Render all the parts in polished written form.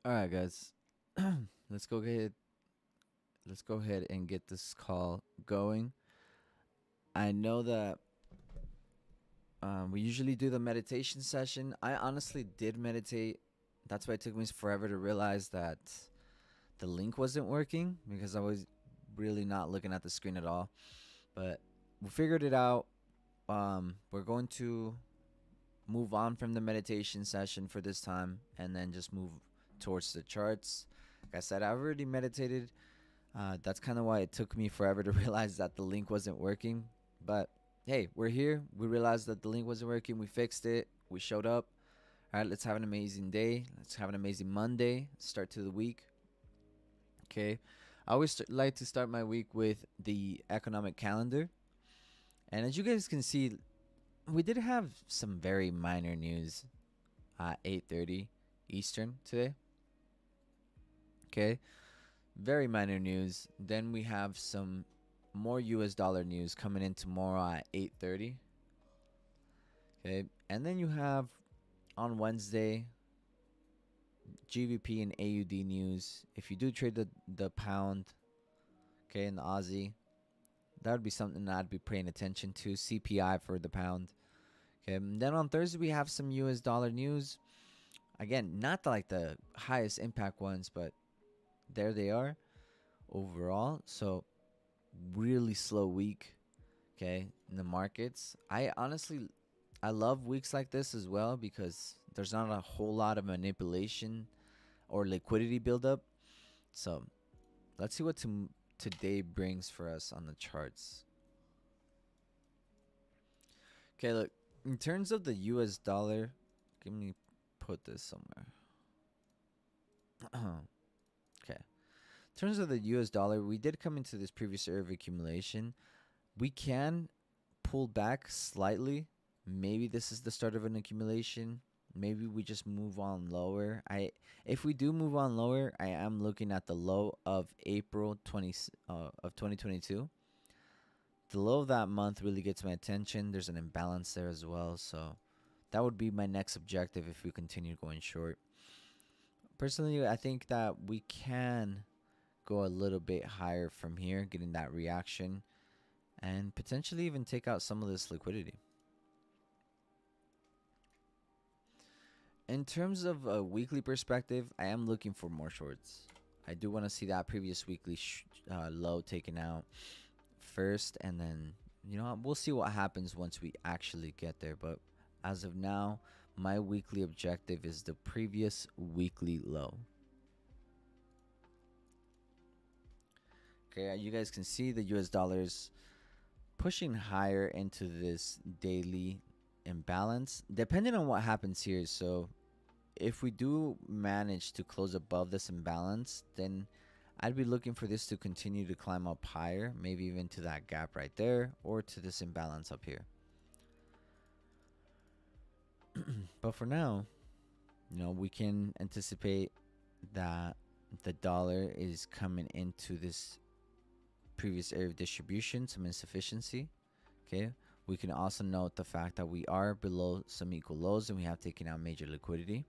All right, guys. let's go ahead. Let's go ahead and get this call going. I know that we usually do the meditation session. I honestly did meditate. That's why it took me forever to realize that the link wasn't working because I was really not looking at the screen at all. But we figured it out. We're going to move on from the meditation session for this time and then just move towards the charts. Like I said, I've already meditated. That's kind of why it took me forever to realize that the link wasn't working. But hey, we're here. We realized that the link wasn't working. We fixed it. We showed up. All right, let's have an amazing day. Let's have an amazing Monday. Start to the week. Okay. I always like to start my week with the economic calendar. And as you guys can see, we did have some very minor news at 8:30 Eastern today. Okay. Very minor news. Then we have some more US dollar news coming in tomorrow at 8:30. Okay. And then you have on Wednesday GBP and AUD news. If you do trade the pound, okay, and the Aussie, that would be something that I'd be paying attention to. CPI for the pound. Okay. And then on Thursday we have some US dollar news. Again, not like the highest impact ones, but there they are overall. So really slow week, okay, in the markets. I love weeks like this as well because there's not a whole lot of manipulation or liquidity buildup. So let's see what today brings for us on the charts. Okay, look, in terms of the US dollar, let me put this somewhere. Okay. In terms of the US dollar, we did come into this previous area of accumulation. We can pull back slightly. Maybe this is the start of an accumulation. Maybe we just move on lower. If we do move on lower, I am looking at the low of April 20 of 2022. The low of that month really gets my attention. There's an imbalance there as well, so that would be my next objective if we continue going short. Personally, I think that we can go a little bit higher from here, getting that reaction and potentially even take out some of this liquidity. In terms of a weekly perspective, I am looking for more shorts. I do want to see that previous weekly low taken out first, and then we'll see what happens once we actually get there. But as of now, my weekly objective is the previous weekly low. Okay, you guys can see the US dollars pushing higher into this daily imbalance, depending on what happens here. So if we do manage to close above this imbalance, then I'd be looking for this to continue to climb up higher, maybe even to that gap right there or to this imbalance up here. But for now, we can anticipate that the dollar is coming into this previous area of distribution, some insufficiency. Okay. We can also note the fact that we are below some equal lows and we have taken out major liquidity.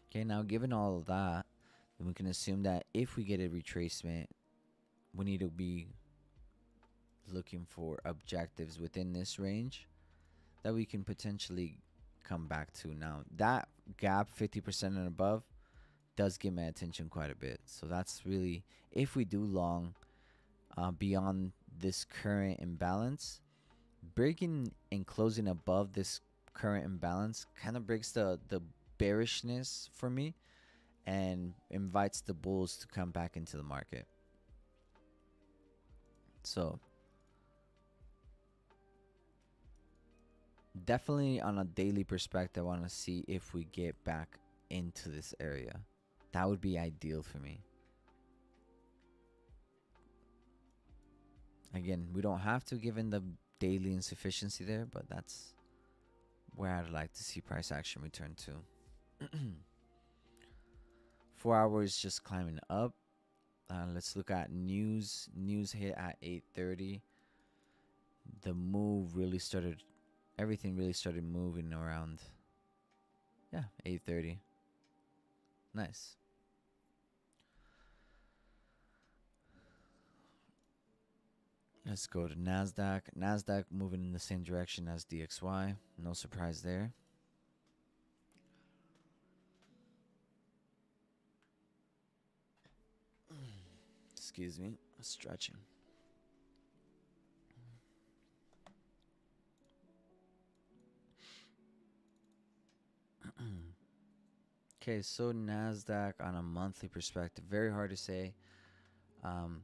Okay, now given all of that, then we can assume that if we get a retracement, we need to be looking for objectives within this range that we can potentially come back to. Now, that gap 50% and above does get my attention quite a bit. So that's really, if we do long beyond this current imbalance, breaking and closing above this current imbalance kind of breaks the bearishness for me and invites the bulls to come back into the market. So definitely on a daily perspective, I want to see if we get back into this area. That would be ideal for me. Again, we don't have to given the daily insufficiency there, but that's where I'd like to see price action return to. 4 hours just climbing up. Let's look at news. News hit at 8:30. The move really started. Everything really started moving around. Yeah, 8:30. Nice. Let's go to Nasdaq. Nasdaq moving in the same direction as DXY. No surprise there. Excuse me, stretching. Okay, so Nasdaq on a monthly perspective, very hard to say um,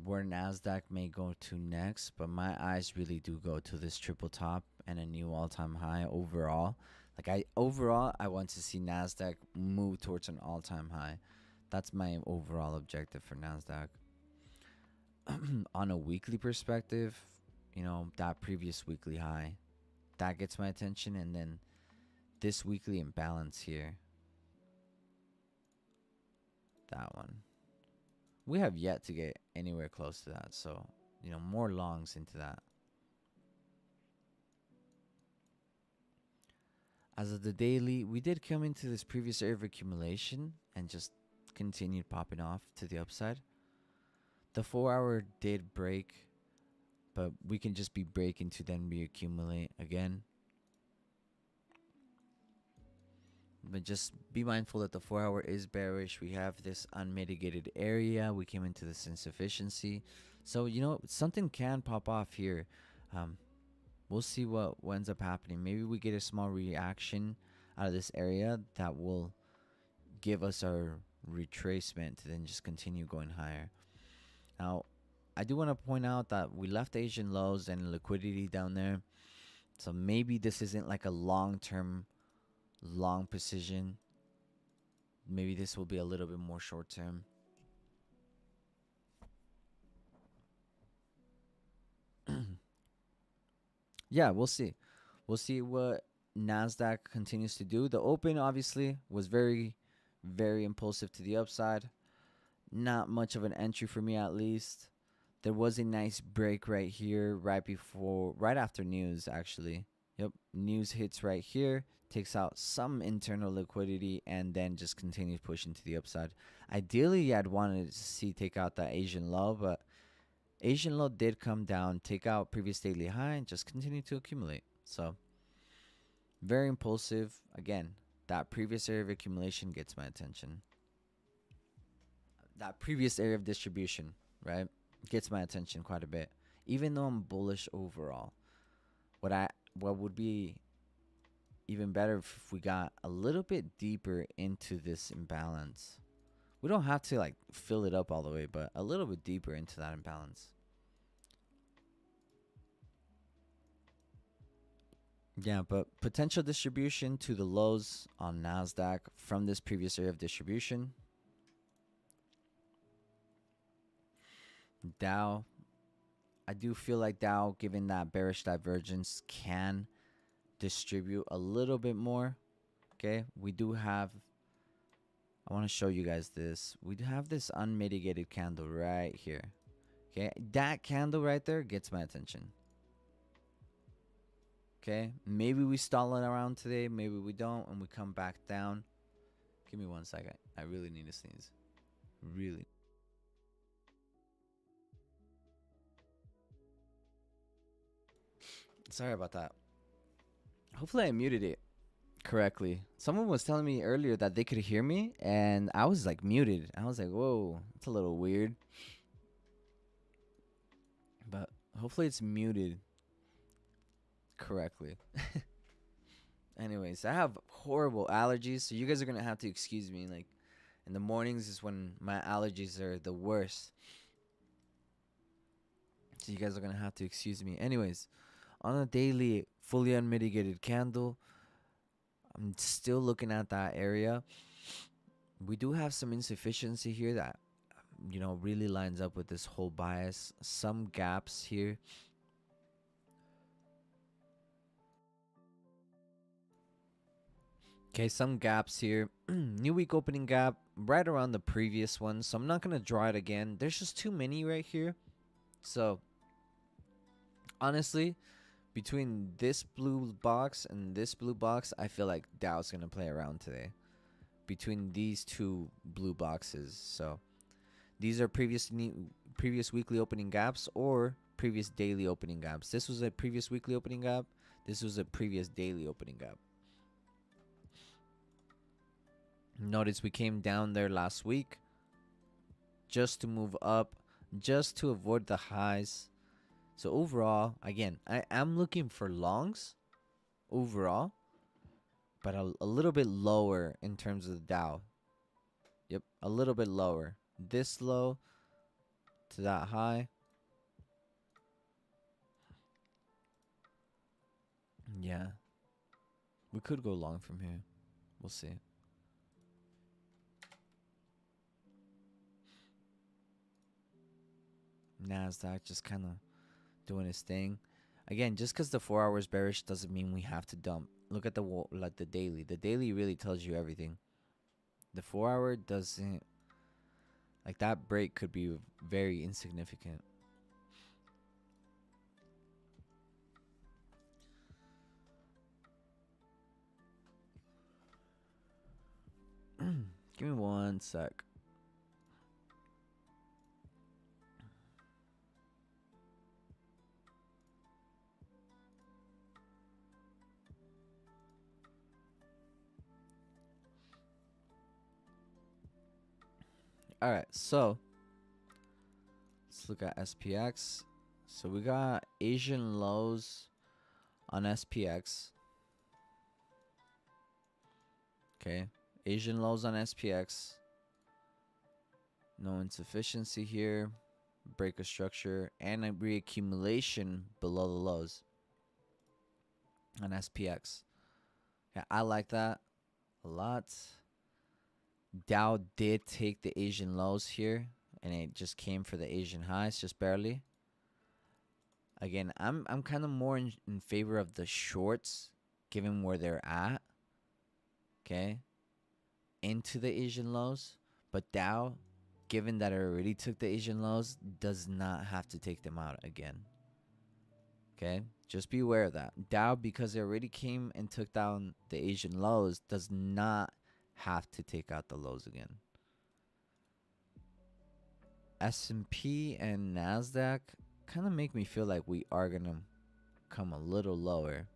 where Nasdaq may go to next, but my eyes really do go to this triple top and a new all-time high overall. I want to see Nasdaq move towards an all-time high. That's my overall objective for Nasdaq. On a weekly perspective, that previous weekly high, that gets my attention, and then this weekly imbalance here, that one. We have yet to get anywhere close to that, so more longs into that. As of the daily, we did come into this previous area of accumulation and just continued popping off to the upside. The 4-hour did break, but we can just be breaking to then reaccumulate again. But just be mindful that the 4-hour is bearish. We have this unmitigated area. We came into this insufficiency. So, something can pop off here. We'll see what ends up happening. Maybe we get a small reaction out of this area that will give us our retracement to then just continue going higher. Now, I do want to point out that we left Asian lows and liquidity down there. So maybe this isn't like a long-term long position. Maybe this will be a little bit more short-term. Yeah, we'll see. We'll see what Nasdaq continues to do. The open obviously was very, very impulsive to the upside. Not much of an entry for me, at least. There was a nice break right here, right after news, actually. Yep, news hits right here, takes out some internal liquidity, and then just continues pushing to the upside. Ideally, I'd wanted to see take out that Asian low, but Asian low did come down, take out previous daily high, and just continue to accumulate. So, very impulsive. Again, that previous area of accumulation gets my attention. That previous area of distribution, right, gets my attention quite a bit. Even though I'm bullish overall, what would be even better if we got a little bit deeper into this imbalance. We don't have to like fill it up all the way, but a little bit deeper into that imbalance. Yeah, but potential distribution to the lows on Nasdaq from this previous area of distribution. Dow, I do feel like Dow, given that bearish divergence, can distribute a little bit more. Okay, we do have, I want to show you guys this. We do have this unmitigated candle right here. Okay, that candle right there gets my attention. Okay, maybe we stall it around today, maybe we don't, and we come back down. Give me 1 second. I really need to sneeze. Really. Sorry about that. Hopefully I muted it correctly. Someone was telling me earlier that they could hear me, and I was like muted. I was like, whoa, it's a little weird. But hopefully it's muted correctly. Anyways, I have horrible allergies, so you guys are gonna have to excuse me. Like, in the mornings is when my allergies are the worst, so you guys are gonna have to excuse me. Anyways, on a daily fully unmitigated candle, I'm still looking at that area. We do have some insufficiency here that really lines up with this whole bias. Some gaps here. Okay, some gaps here. New week opening gap right around the previous one, so I'm not going to draw it again. There's just too many right here. So, honestly, between this blue box and this blue box, I feel like Dow's going to play around today. Between these two blue boxes. So, these are previous previous weekly opening gaps or previous daily opening gaps. This was a previous weekly opening gap. This was a previous daily opening gap. Notice we came down there last week just to move up, just to avoid the highs. So overall, again, I am looking for longs overall, but a little bit lower in terms of the Dow. Yep, a little bit lower. This low to that high. Yeah. We could go long from here. We'll see. NASDAQ just kind of doing its thing. Again, just because the 4 hours bearish doesn't mean we have to dump. Look at the daily. The daily really tells you everything. The 4 hour doesn't. Like, that break could be very insignificant. Give me 1 sec. All right, so let's look at SPX. So we got Asian lows on SPX. Okay, Asian lows on SPX. No insufficiency here. Break of structure and a reaccumulation below the lows on SPX. Yeah, I like that a lot. Dow did take the Asian lows here, and it just came for the Asian highs, just barely. Again, I'm kind of more in favor of the shorts, given where they're at. Okay, into the Asian lows, but Dow, given that it already took the Asian lows, does not have to take them out again. Okay, just be aware of that. Dow, because it already came and took down the Asian lows, does not have to take out the lows again. S&P and NASDAQ kind of make me feel like we are going to come a little lower.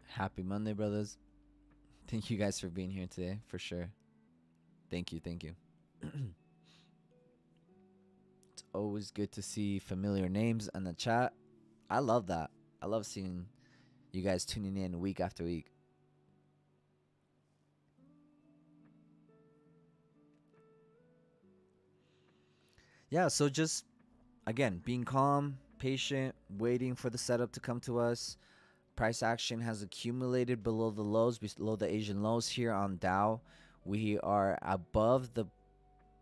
Happy Monday, brothers. Thank you guys for being here today, for sure. Thank you, thank you. It's always good to see familiar names in the chat. I love that. I love seeing you guys tuning in week after week. Yeah, so just, again, being calm, patient, waiting for the setup to come to us. Price action has accumulated below the lows, below the Asian lows here on Dow. We are above the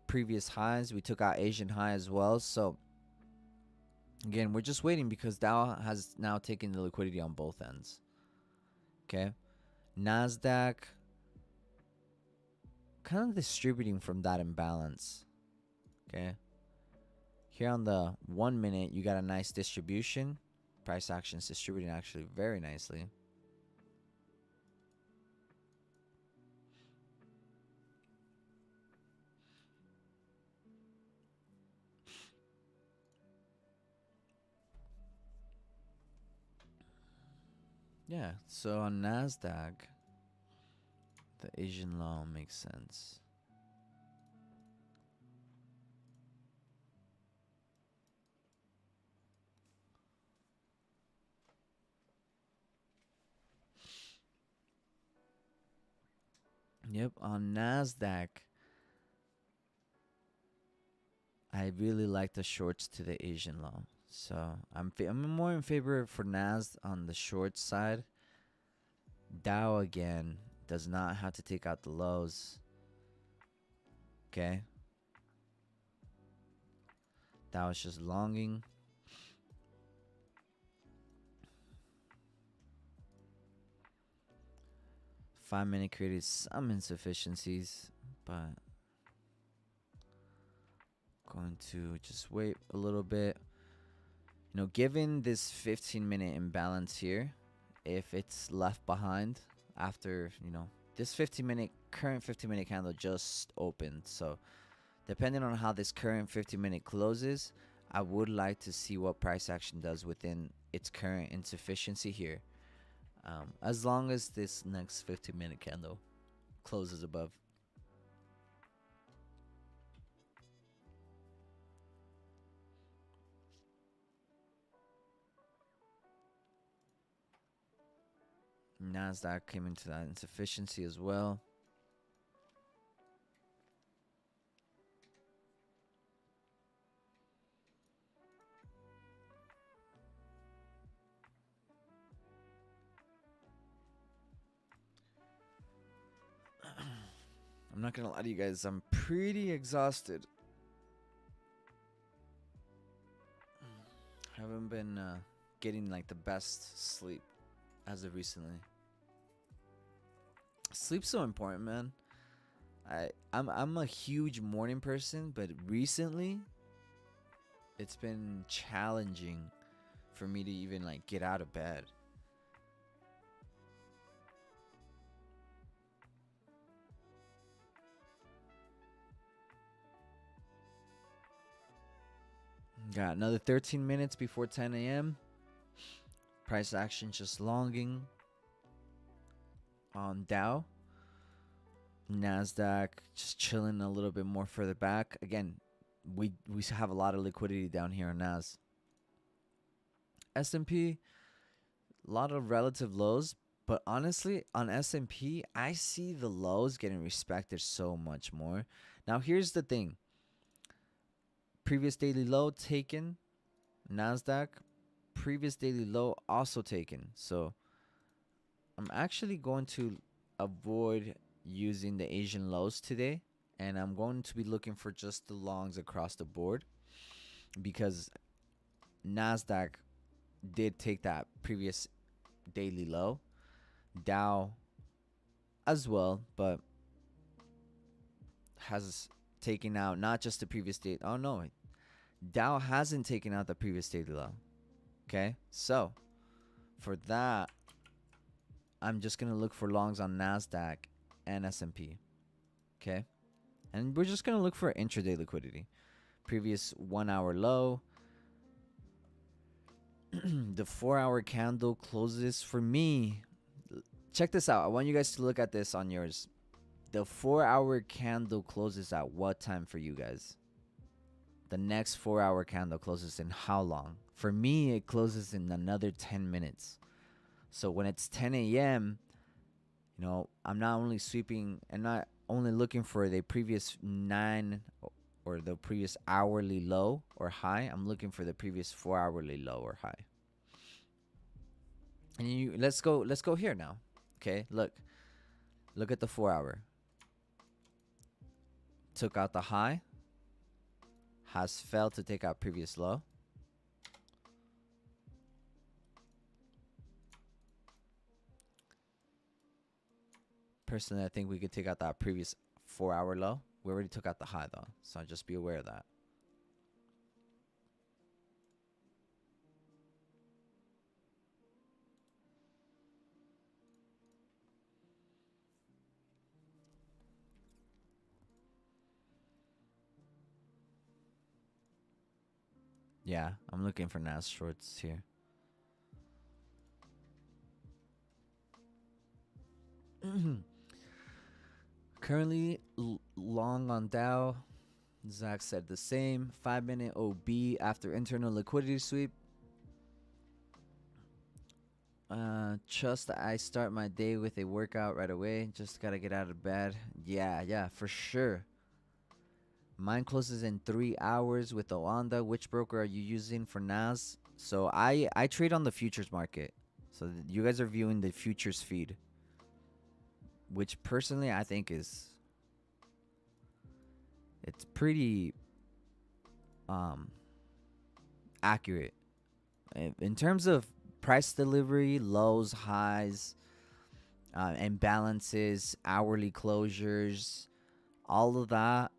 previous highs. We took out Asian high as well. So, again, we're just waiting because Dow has now taken the liquidity on both ends. Okay. NASDAQ kind of distributing from that imbalance. Okay. Here on the 1 minute, you got a nice distribution. Price action is distributing actually very nicely. Yeah, so on NASDAQ, the Asian law makes sense. Yep, on NASDAQ, I really like the shorts to the Asian law. So I'm more in favor for NAS on the short side. Dow again does not have to take out the lows. Okay. Dow is just longing. Five-minute created some insufficiencies, but Going to just wait a little bit. You know, given this 15-minute imbalance here, if it's left behind after, you know, this current 15-minute candle just opened. So depending on how this current 15-minute closes, I would like to see what price action does within its current insufficiency here. As long as this next 15-minute candle closes above. Nasdaq came into that insufficiency as well. I'm not gonna lie to you guys, I'm pretty exhausted. Haven't been getting like the best sleep as of recently. Sleep's so important, man. I'm a huge morning person, but recently it's been challenging for me to even like get out of bed. Got another 13 minutes before 10 a.m. Price action just longing on Dow. Nasdaq just chilling a little bit more further back. Again, we have a lot of liquidity down here on Nas. S&P, a lot of relative lows, but honestly, on S&P, I see the lows getting respected so much more. Now, here's the thing. Previous daily low taken. Nasdaq, previous daily low also taken. So I'm actually going to avoid using the Asian lows today, and I'm going to be looking for just the longs across the board, because Nasdaq did take that previous daily low, Dow as well, but has taken out not just the previous day. Oh no, Dow hasn't taken out the previous daily low. Okay, so for that, I'm just gonna look for longs on Nasdaq and S&P. Okay, and we're just gonna look for intraday liquidity. Previous 1 hour low. The 4-hour candle closes for me. Check this out. I want you guys to look at this on yours. The 4-hour candle closes at what time for you guys? The next 4-hour candle closes in how long? For me, it closes in another 10 minutes. So when it's 10 a.m., you know, I'm not only sweeping and not only looking for the previous 9 or the previous hourly low or high. I'm looking for the previous 4-hourly low or high. And let's go here now. Okay, look at the 4-hour. Took out the high, has failed to take out previous low. Personally, I think we could take out that previous 4-hour low. We already took out the high though, so just be aware of that. Yeah, I'm looking for NAS shorts here. Currently long on Dow. Zach said the same. 5-minute OB after internal liquidity sweep. Trust I start my day with a workout right away. Just gotta get out of bed. Yeah, for sure. Mine closes in 3 hours with Oanda. Which broker are you using for NAS? So I trade on the futures market. So you guys are viewing the futures feed, which personally I think it's pretty accurate in terms of price delivery, lows, highs, imbalances, hourly closures, all of that.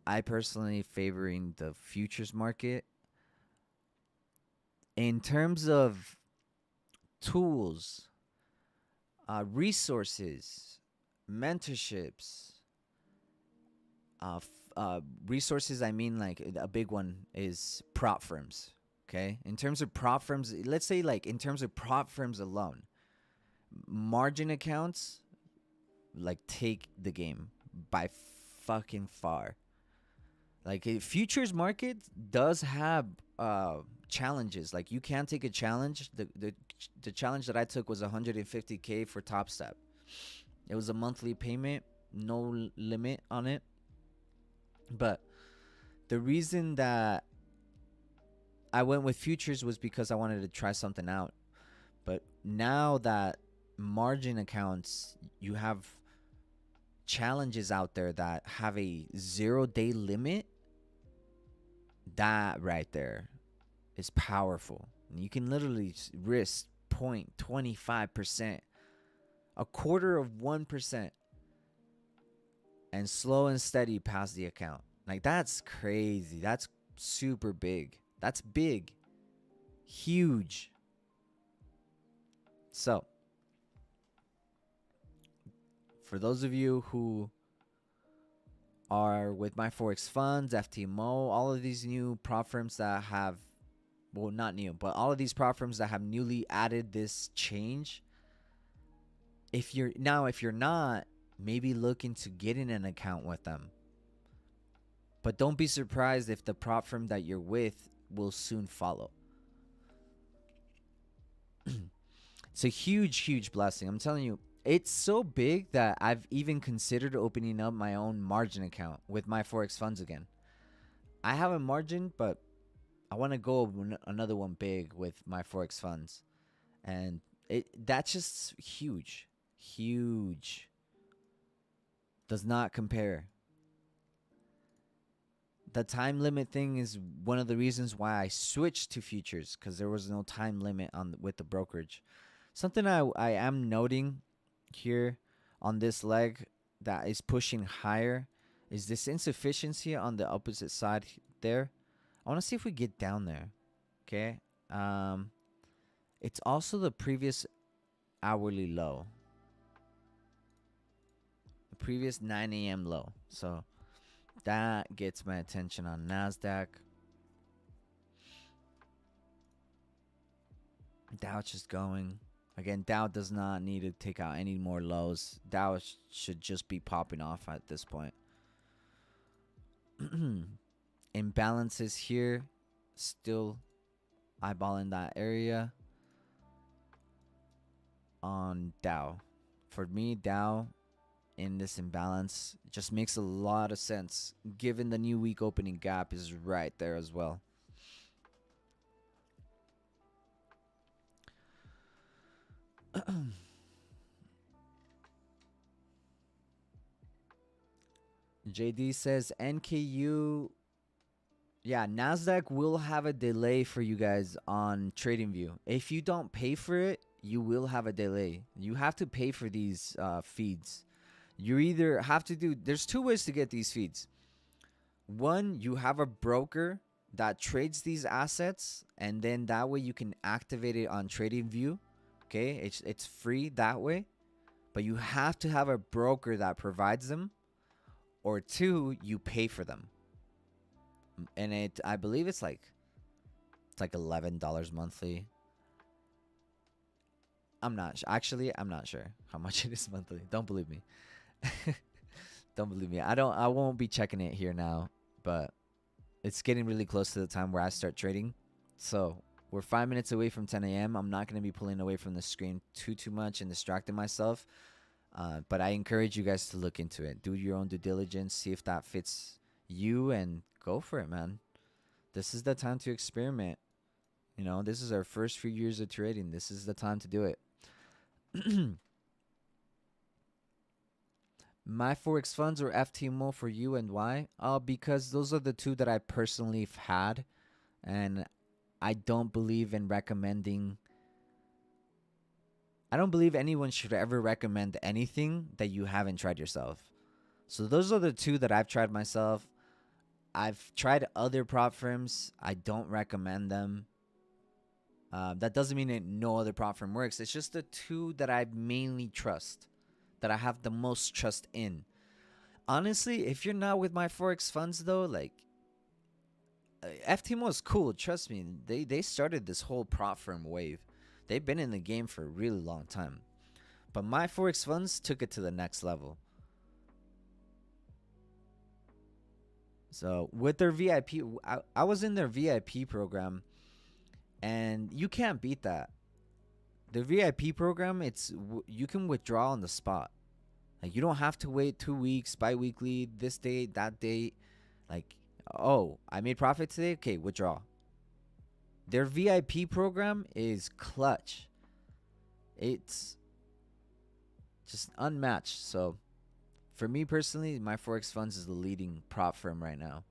I personally favoring the futures market. In terms of tools, resources, mentorships, resources, I mean, like a big one is prop firms. Okay. In terms of prop firms, let's say, like, in terms of prop firms alone, margin accounts, like, take the game by fucking far. Like, futures market does have challenges. Like, you can take a challenge. The challenge that I took was 150K for Top Step. It was a monthly payment, no limit on it. But the reason that I went with futures was because I wanted to try something out. But now that margin accounts, you have challenges out there that have a 0-day limit. That right there is powerful. You can literally risk 0.25%, a quarter of 1%, and slow and steady pass the account. Like, that's crazy. That's super big. That's big. Huge. So, for those of you who are with my Forex funds, FTMO, all of these new prop firms that have, well, not new, but all of these prop firms that have newly added this change, if you're not, maybe look into getting an account with them. But don't be surprised if the prop firm that you're with will soon follow. It's a huge blessing. I'm telling you, it's so big that I've even considered opening up my own margin account with my Forex funds again. I have a margin, but I want to go another one big with my Forex funds. And that's just huge. Does not compare. The time limit thing is one of the reasons why I switched to futures, because there was no time limit with the brokerage. Something I am noting here on this leg that is pushing higher is this insufficiency on the opposite side there. I want to see if we get down there. Okay. It's also the previous hourly low. The previous 9 a.m. low. So that gets my attention on NASDAQ. Dow just going. Again, Dow does not need to take out any more lows. Dow should just be popping off at this point. Imbalances here. Still eyeballing that area on Dow. For me, Dow in this imbalance just makes a lot of sense, given the new week opening gap is right there as well. JD says NKU. Yeah, NASDAQ will have a delay for you guys on TradingView. If you don't pay for it, you will have a delay. You have to pay for these feeds. You either have to do, there's two ways to get these feeds. One, you have a broker that trades these assets, and then that way you can activate it on TradingView. Okay, it's free that way, but you have to have a broker that provides them. Or two, you pay for them, and I believe it's like $11 monthly. I'm not sure how much it is monthly. Don't believe me. Don't believe me. I won't be checking it here now, but it's getting really close to the time where I start trading. So we're 5 minutes away from 10 a.m. I'm not going to be pulling away from the screen too much and distracting myself. But I encourage you guys to look into it. Do your own due diligence. See if that fits you and go for it, man. This is the time to experiment. You know, this is our first few years of trading. This is the time to do it. My Forex funds or FTMO for you, and why? Because those are the two that I personally have had, and I don't believe in recommending. I don't believe anyone should ever recommend anything that you haven't tried yourself. So those are the two that I've tried myself. I've tried other prop firms. I don't recommend them. That doesn't mean that no other prop firm works. It's just the two that I mainly trust, that I have the most trust in. Honestly, if you're not with my Forex funds though, like FTMO is cool. Trust me, they started this whole prop firm wave. They've been in the game for a really long time. But my Forex funds took it to the next level. So with their VIP, I was in their VIP program, and you can't beat that. The VIP program, you can withdraw on the spot. Like you don't have to wait 2 weeks, bi-weekly, this date, that date. Like, oh, I made profit today. Okay, withdraw. Their VIP program is clutch. It's just unmatched. So for me personally, my Forex Funds is the leading prop firm right now.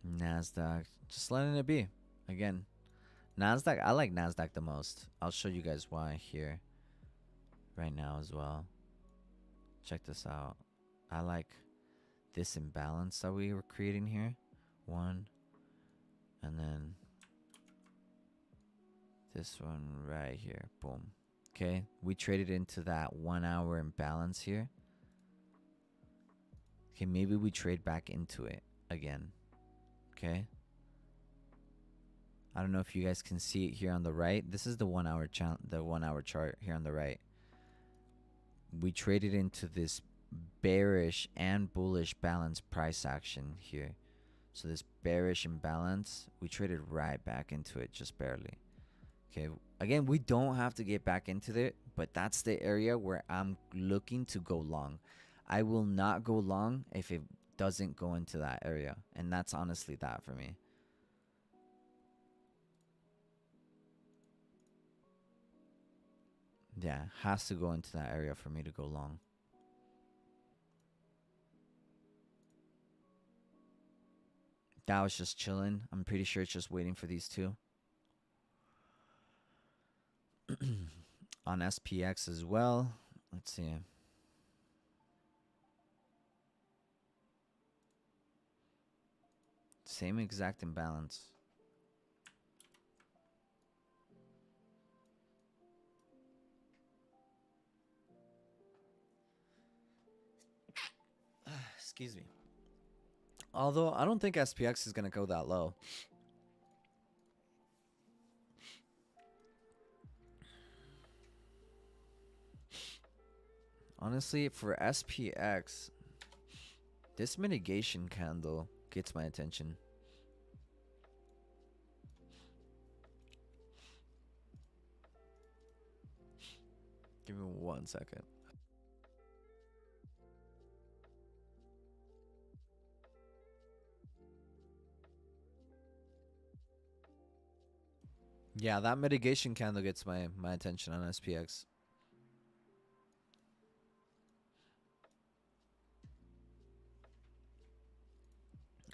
NASDAQ, just letting it be. Again, NASDAQ, I like NASDAQ the most. I'll show you guys why here right now as well. Check this out. I like this imbalance that we were creating here. One, and then this one right here. Boom. Okay, we traded into that 1 hour imbalance here. Okay, maybe we trade back into it again. Okay, I don't know if you guys can see it here on the right. This is the 1 hour chart here on the right. We traded into this bearish and bullish balance price action here. So this bearish imbalance, we traded right back into it, just barely. Okay, again, we don't have to get back into it, but that's the area where I'm looking to go long. I will not go long if it doesn't go into that area, and that's honestly that for me. Yeah, has to go into that area for me to go long. That was just chilling. I'm pretty sure it's just waiting for these two. On SPX as well. Let's see. Same exact imbalance. Excuse me. Although I don't think SPX is going to go that low. Honestly, for SPX, this mitigation candle gets my attention. Give me 1 second. Yeah, that mitigation candle gets my attention on SPX.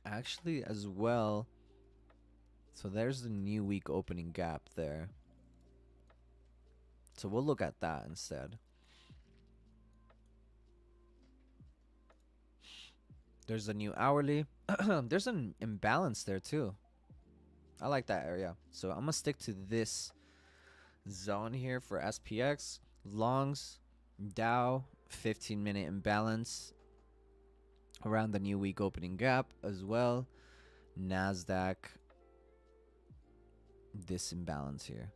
Actually, as well. So there's the new week opening gap there. So we'll look at that instead. There's a new hourly. There's an imbalance there too. I like that area. So I'm going to stick to this zone here for SPX. Longs, Dow, 15-minute imbalance around the new week opening gap as well. NASDAQ, this imbalance here.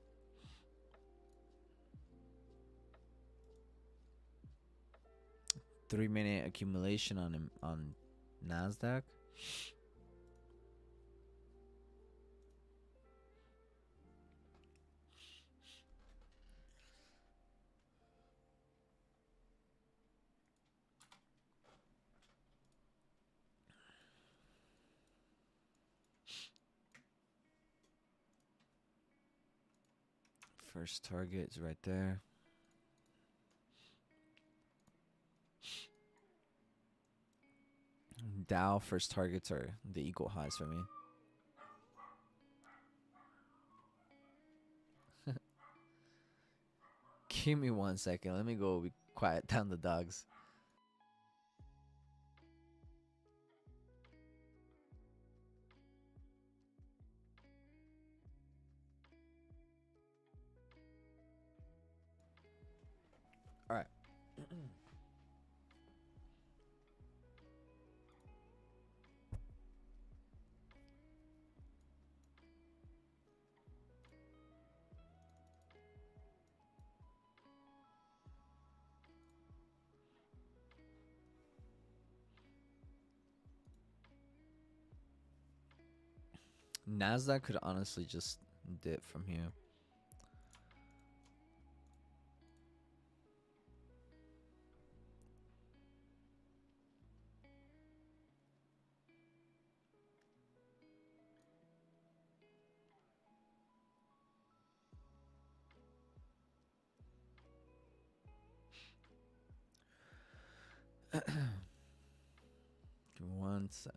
Three-minute accumulation on NASDAQ. First target is right there. Dow first targets are the equal highs for me. Give me 1 second. Let me go quiet down the dogs. All right. Nasdaq could honestly just dip from here. Give me 1 sec.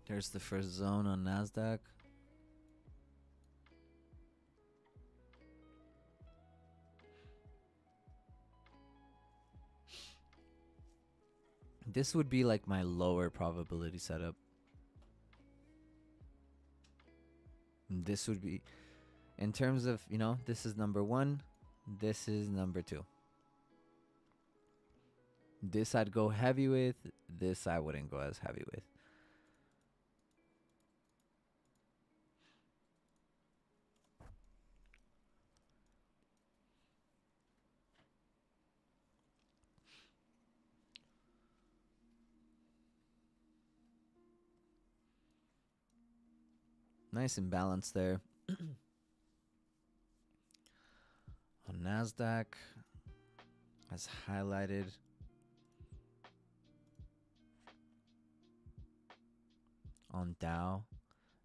There's the first zone on Nasdaq. This would be like my lower probability setup. This would be, in terms of, you know, this is number 1, this is number 2. This I'd go heavy with, this I wouldn't go as heavy with. Nice and balanced there. On Nasdaq, as highlighted. On Dow,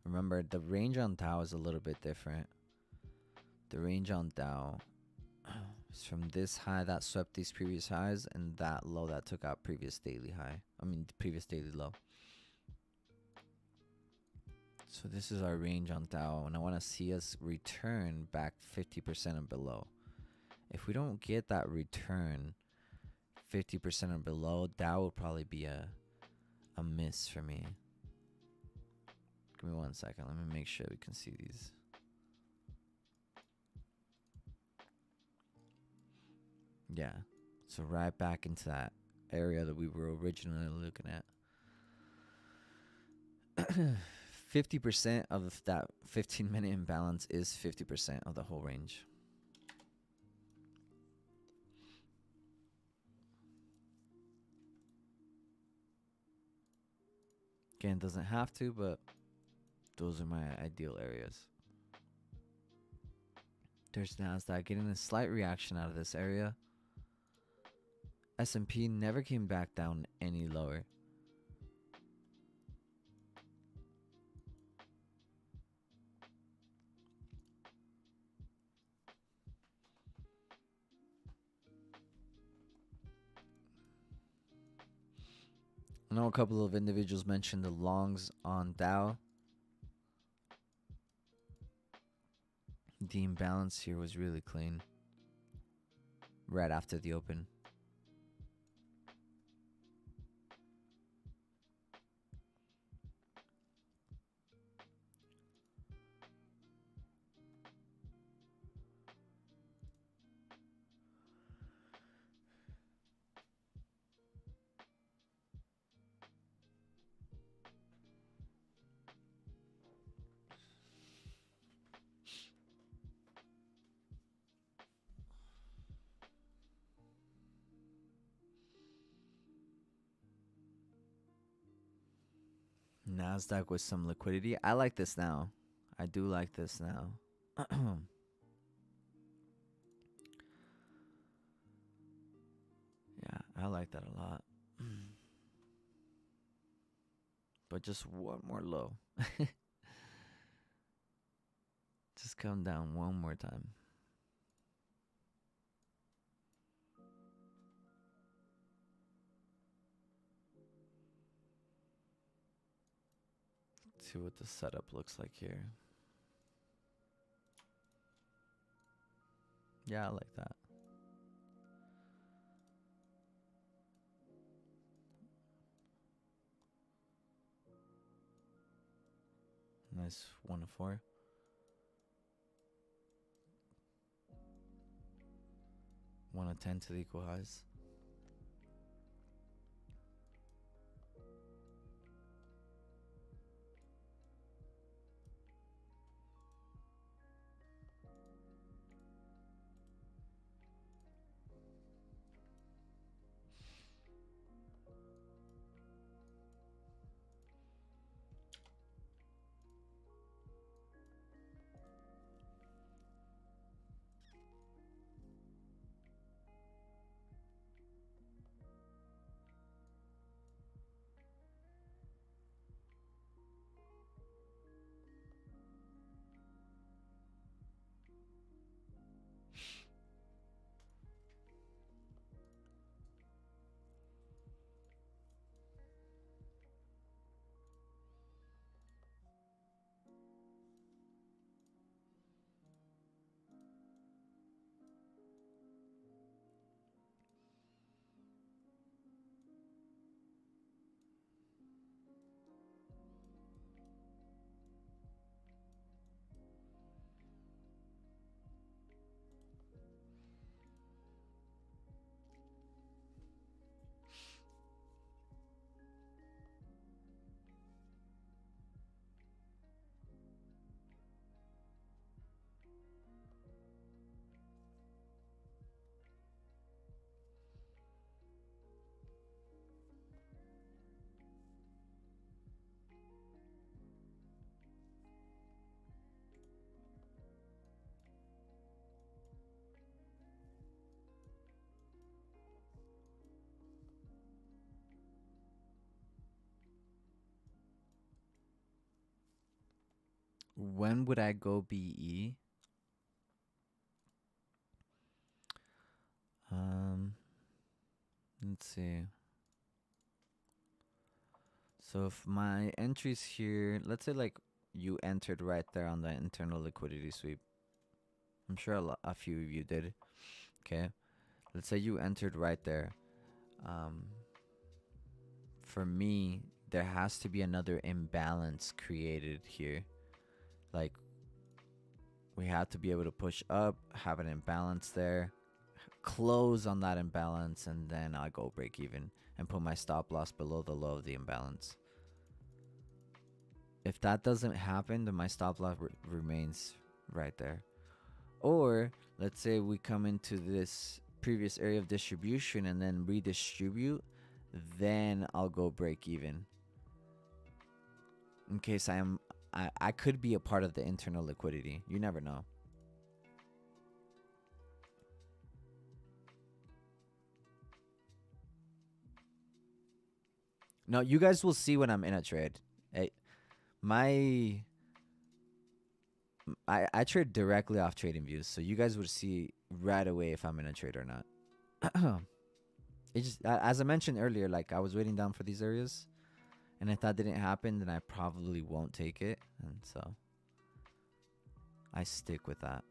remember the range on Dow is a little bit different. The range on Dow is from this high that swept these previous highs and that low that took out previous daily high. I mean, the previous daily low. So this is our range on Dow, and I want to see us return back 50% and below. If we don't get that return 50% or below, Dow will probably be a miss for me. Give me 1 second. Let me make sure we can see these. Yeah. So right back into that area that we were originally looking at. 50% of that 15-minute imbalance is 50% of the whole range. Again, doesn't have to, but those are my ideal areas. There's Nasdaq getting a slight reaction out of this area. S&P never came back down any lower. I know a couple of individuals mentioned the longs on Dow. The imbalance here was really clean right after the open. Nasdaq with some liquidity. I like this now. I do like this now. Yeah, I like that a lot. But just one more low. come down one more time. Let's see what the setup looks like here. Yeah, I like that. Nice 1 to 4. One to 10 to the equal highs. When would I go BE? Let's see. So if my entries here, let's say like you entered right there on the internal liquidity sweep. I'm sure a few of you did. Okay. Let's say you entered right there. For me, there has to be another imbalance created here. Like, we have to be able to push up, have an imbalance there, close on that imbalance, and then I go break even and put my stop loss below the low of the imbalance. If that doesn't happen, then my stop loss remains right there. Or let's say we come into this previous area of distribution and then redistribute, then I'll go break even. In case I could be a part of the internal liquidity. You never know. No, you guys will see when I'm in a trade. I trade directly off trading views, so you guys would see right away if I'm in a trade or not. It just, as I mentioned earlier, like I was waiting down for these areas, and if that didn't happen, then I probably won't take it, and so I stick with that.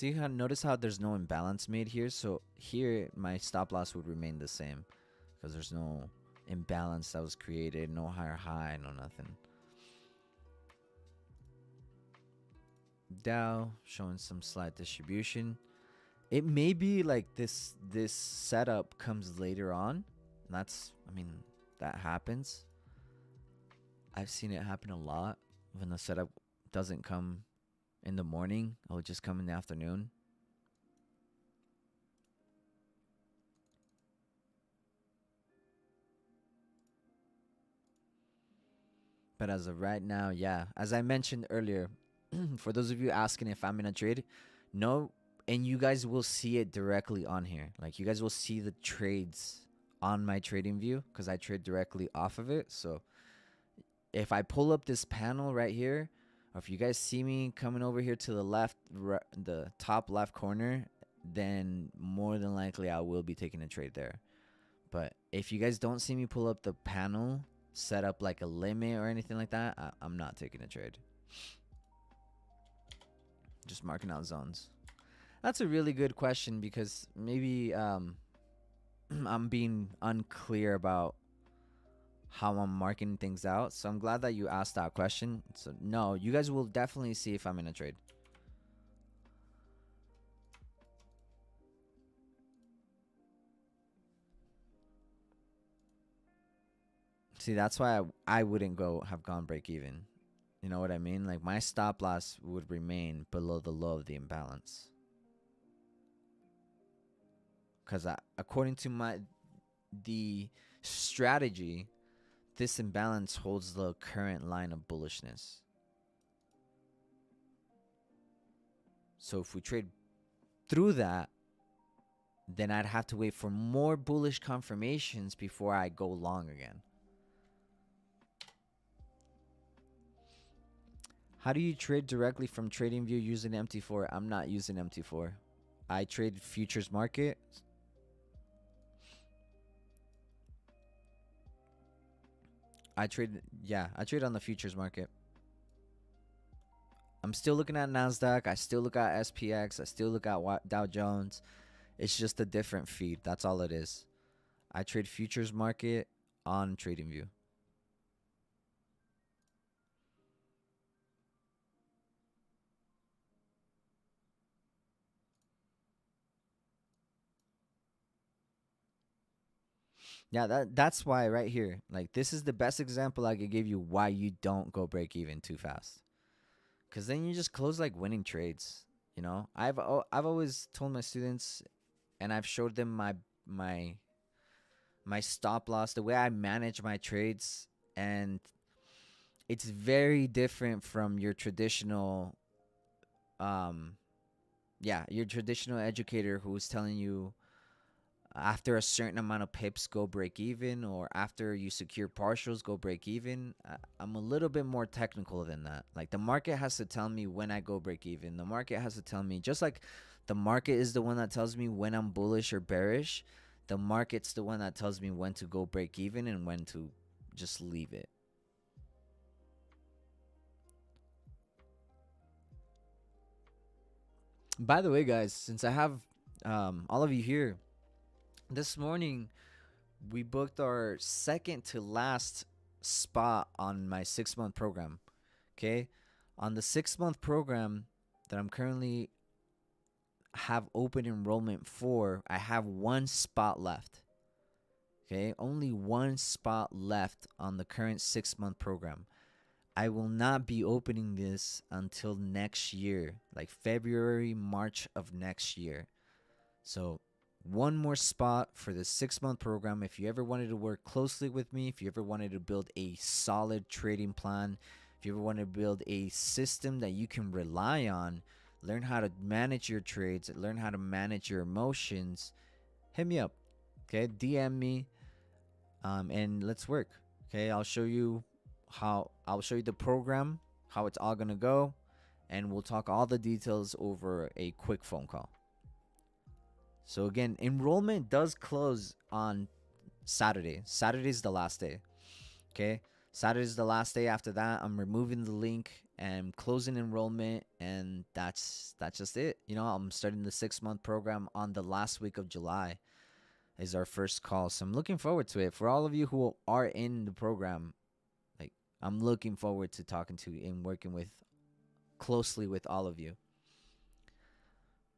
Notice how there's no imbalance made here. So here my stop loss would remain the same because there's no imbalance that was created, no higher high, no nothing. Dow showing some slight distribution. It may be like this setup comes later on. And that's, I mean, that happens. I've seen it happen a lot when the setup doesn't come in the morning. It'll just come in the afternoon. But as of right now, yeah, as I mentioned earlier, for those of you asking if I'm in a trade, no, and you guys will see it directly on here. Like you guys will see the trades on my trading view because I trade directly off of it. So if I pull up this panel right here, or if you guys see me coming over here to the left, the top left corner, then more than likely I will be taking a trade there. But if you guys don't see me pull up the panel, set up like a limit or anything like that, I'm not taking a trade. Just marking out zones. That's a really good question because maybe I'm being unclear about how I'm marking things out. So I'm glad that you asked that question. So no, you guys will definitely see if I'm in a trade. See, that's why I wouldn't have gone break even. You know what I mean? Like my stop loss would remain below the low of the imbalance. Because according to the strategy, this imbalance holds the current line of bullishness. So if we trade through that, then I'd have to wait for more bullish confirmations before I go long again. How do you trade directly from TradingView using MT4? I'm not using MT4. I trade futures market. I trade on the futures market. I'm still looking at NASDAQ. I still look at SPX. I still look at Dow Jones. It's just a different feed. That's all it is. I trade futures market on TradingView. Yeah, that's why right here, like this is the best example I could give you why you don't go break even too fast. Cause then you just close like winning trades. You know, I've always told my students, and I've showed them my stop loss, the way I manage my trades, and it's very different from your traditional, your traditional educator who's telling you after a certain amount of pips go break even, or after you secure partials go break even. I'm a little bit more technical than that. Like the market has to tell me when I go break even. The market has to tell me, just like the market is the one that tells me when I'm bullish or bearish, the market's the one that tells me when to go break even and when to just leave it. By the way, guys, since I have all of you here, this morning we booked our second to last spot on my 6-month program. Okay, on the 6-month program that I'm currently have open enrollment for, I have one spot left. Okay, only one spot left on the current 6-month program. I will not be opening this until next year, like February, March of next year. So one more spot for the 6-month program. If you ever wanted to work closely with me, if you ever wanted to build a solid trading plan, if you ever want to build a system that you can rely on, learn how to manage your trades, learn how to manage your emotions, hit me up. Okay, DM me, and let's work. Okay, I'll show you the program, how it's all gonna go, and we'll talk all the details over a quick phone call. So again, enrollment does close on Saturday. Saturday's the last day. Okay? Saturday's the last day. After that, I'm removing the link and closing enrollment, and that's just it. You know, I'm starting the 6-month program on the last week of July is our first call. So I'm looking forward to it. For all of you who are in the program, like I'm looking forward to talking to and working with closely with all of you.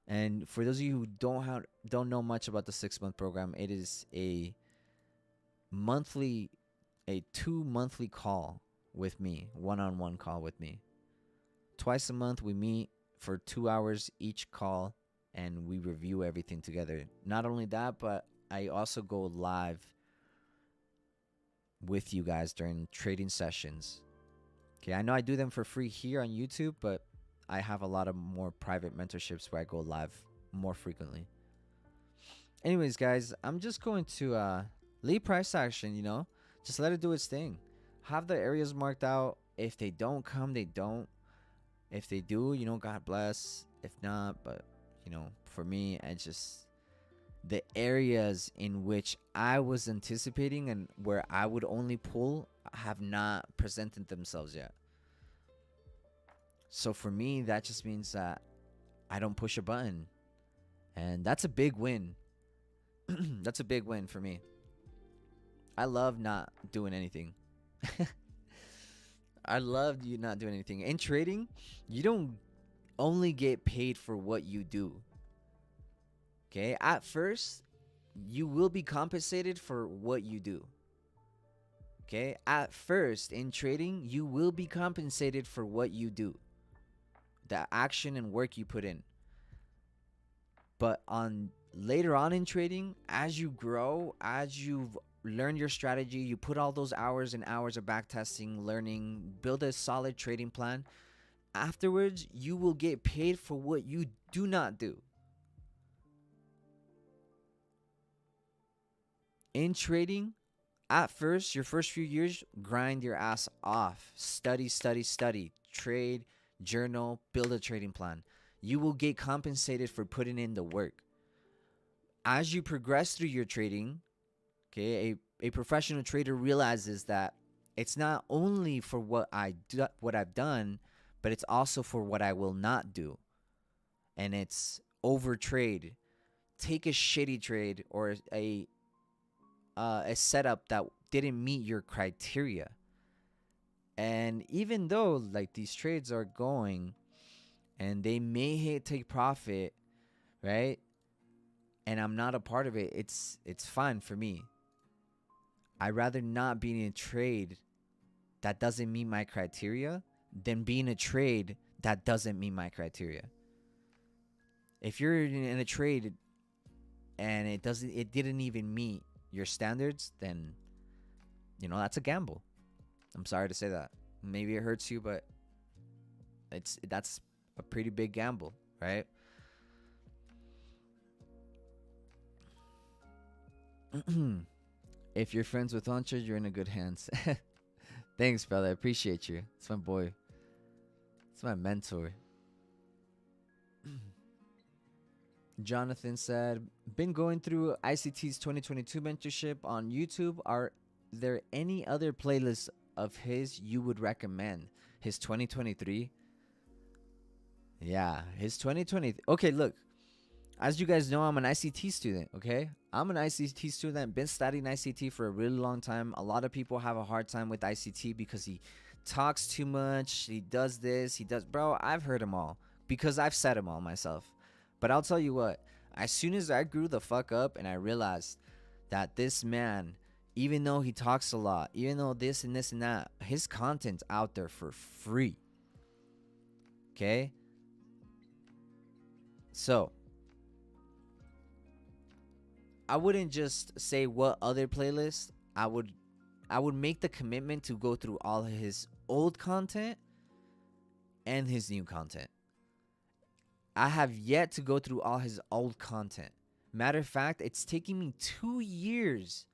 And for those of you who don't know much about the 6 month program, it is monthly a 2 monthly call with me, one-on-one call with me. Twice a month we meet for 2 hours each call, and we review everything together. Not only that, but I also go live with you guys during trading sessions. Okay, I know I do them for free here on YouTube, but I have a lot of more private mentorships where I go live more frequently. Anyways, guys, I'm just going to leave price action, just let it do its thing. Have the areas marked out. If they don't come, they don't. If they do, God bless. If not, but for me, I just, the areas in which I was anticipating and where I would only pull have not presented themselves yet. So for me, that just means that I don't push a button. And that's a big win. That's a big win for me. I love not doing anything. I love you not doing anything. In trading, you don't only get paid for what you do. Okay? At first, you will be compensated for what you do. Okay? At first, in trading, you will be compensated for what you do. The action and work you put in. But later on in trading, as you grow, as you've learned your strategy, you put all those hours and hours of back testing, learning, build a solid trading plan. Afterwards, you will get paid for what you do not do. In trading, at first, your first few years, grind your ass off. Study, study, study. Trade, journal, build a trading plan. You will get compensated for putting in the work. As you progress through your trading, okay, a professional trader realizes that it's not only for what I've done, but it's also for what I will not do. And it's over trade. Take a shitty trade or a setup that didn't meet your criteria. And even though like these trades are going and they may take profit, right? And I'm not a part of it, it's fine for me. I'd rather not be in a trade that doesn't meet my criteria than be in a trade that doesn't meet my criteria. If you're in a trade and it didn't even meet your standards, then that's a gamble. I'm sorry to say that. Maybe it hurts you, but that's a pretty big gamble, right? If you're friends with Ancha, you're in a good hands. Thanks, brother. I appreciate you. It's my boy. It's my mentor. Jonathan said, been going through ICT's 2022 mentorship on YouTube. Are there any other playlists of his you would recommend? His 2023? Yeah, his 2020. Okay, look. As you guys know, I'm an ICT student, okay? I'm an ICT student. Been studying ICT for a really long time. A lot of people have a hard time with ICT because he talks too much. He does this. He does. Bro, I've heard them all because I've said them all myself. But I'll tell you what. As soon as I grew the fuck up and I realized that this man, even though he talks a lot, even though this and this and that, his content's out there for free. Okay? So, I wouldn't just say what other playlist. I would make the commitment to go through all his old content and his new content. I have yet to go through all his old content. Matter of fact, it's taking me 2 years.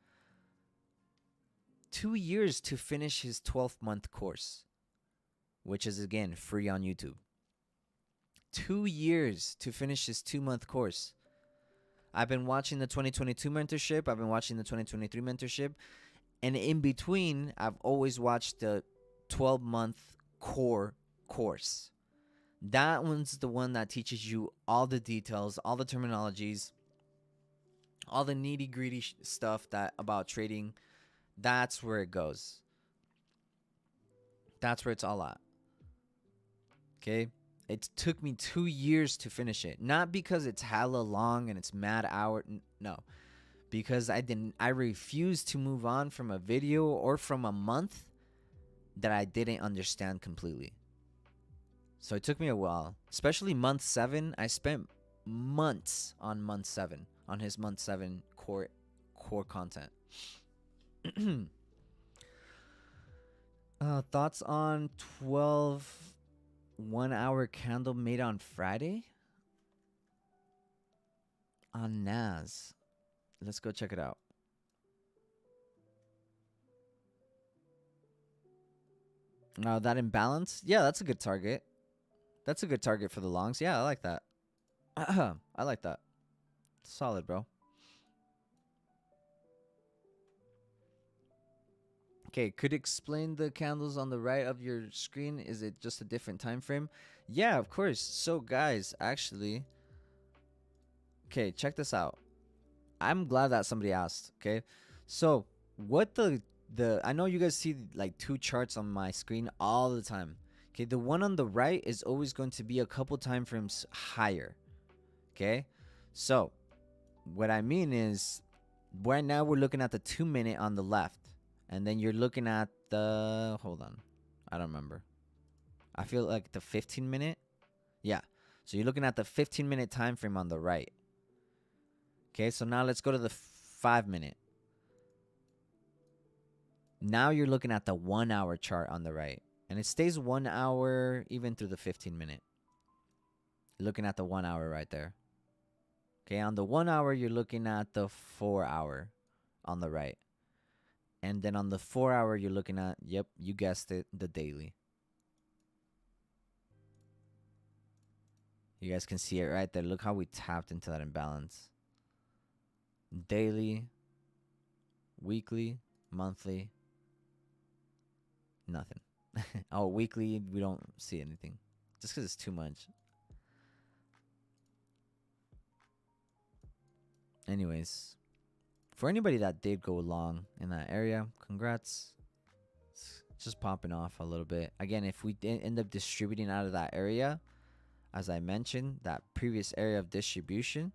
2 years to finish his 12-month course, which is again free on YouTube. 2 years to finish his 2-month course. I've been watching the 2022 mentorship. I've been watching the 2023 mentorship. And in between, I've always watched the 12-month core course. That one's the one that teaches you all the details, all the terminologies, all the nitty-gritty stuff about trading. That's where it goes. That's where it's all at. Okay? It took me 2 years to finish it. Not because it's hella long and it's mad hour. No, because I refused to move on from a video or from a month that I didn't understand completely. So it took me a while, especially month 7. I spent months on month 7, on his month 7 core content. Thoughts on 12 1-hour candle made on Friday on Nas. Let's go check it out. That imbalance, yeah, that's a good target. That's a good target for the longs. Yeah, I like that. I like that. Solid, bro. Okay, could explain the candles on the right of your screen. Is it just a different time frame? Yeah, of course. So guys, actually, okay, check this out. I'm glad that somebody asked. Okay, so what the I know you guys see like 2 charts on my screen all the time. Okay, the one on the right is always going to be a couple time frames higher. Okay, so what I mean is, right now we're looking at the 2-minute on the left, and then you're looking at the, hold on, I don't remember. I feel like the 15-minute. Yeah, so you're looking at the 15-minute time frame on the right. Okay, so now let's go to the 5-minute. Now you're looking at the 1-hour chart on the right, and it stays 1 hour even through the 15-minute. Looking at the 1 hour right there. Okay, on the 1 hour, you're looking at the 4 hour on the right. And then on the 4 hour, you're looking at, yep, you guessed it, the daily. You guys can see it right there. Look how we tapped into that imbalance. Daily, weekly, monthly, nothing. Oh, weekly, we don't see anything. Just because it's too much. Anyways, for anybody that did go long in that area, congrats. It's just popping off a little bit. Again, if we did end up distributing out of that area, as I mentioned, that previous area of distribution,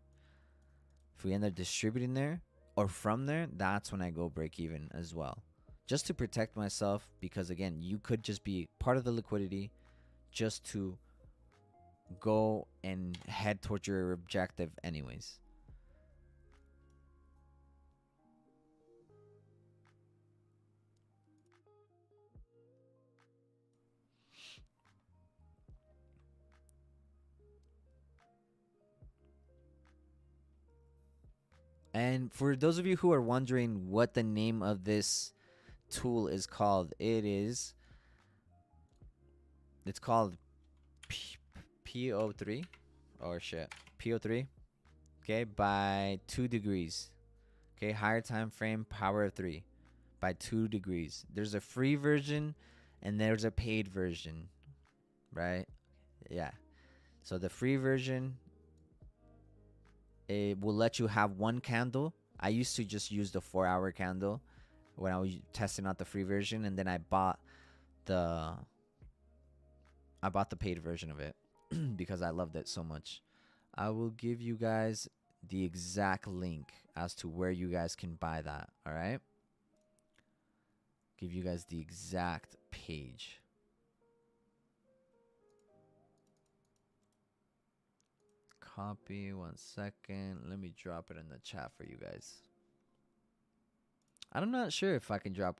if we end up distributing there or from there, that's when I go break even as well. Just to protect myself, because again, you could just be part of the liquidity just to go and head towards your objective anyways. And for those of you who are wondering what the name of this tool is called, it's called PO3 or shit PO3. Okay, by 2 degrees. Okay, higher time frame, power of 3 by 2 degrees. There's a free version and there's a paid version, right? Yeah. So the free version, it will let you have 1 candle. I used to just use the 4-hour candle when I was testing out the free version, and then I bought the paid version of it because I loved it so much. I will give you guys the exact link as to where you guys can buy that. All right, give you guys the exact page. Copy, 1 second. Let me drop it in the chat for you guys. I'm not sure if I can drop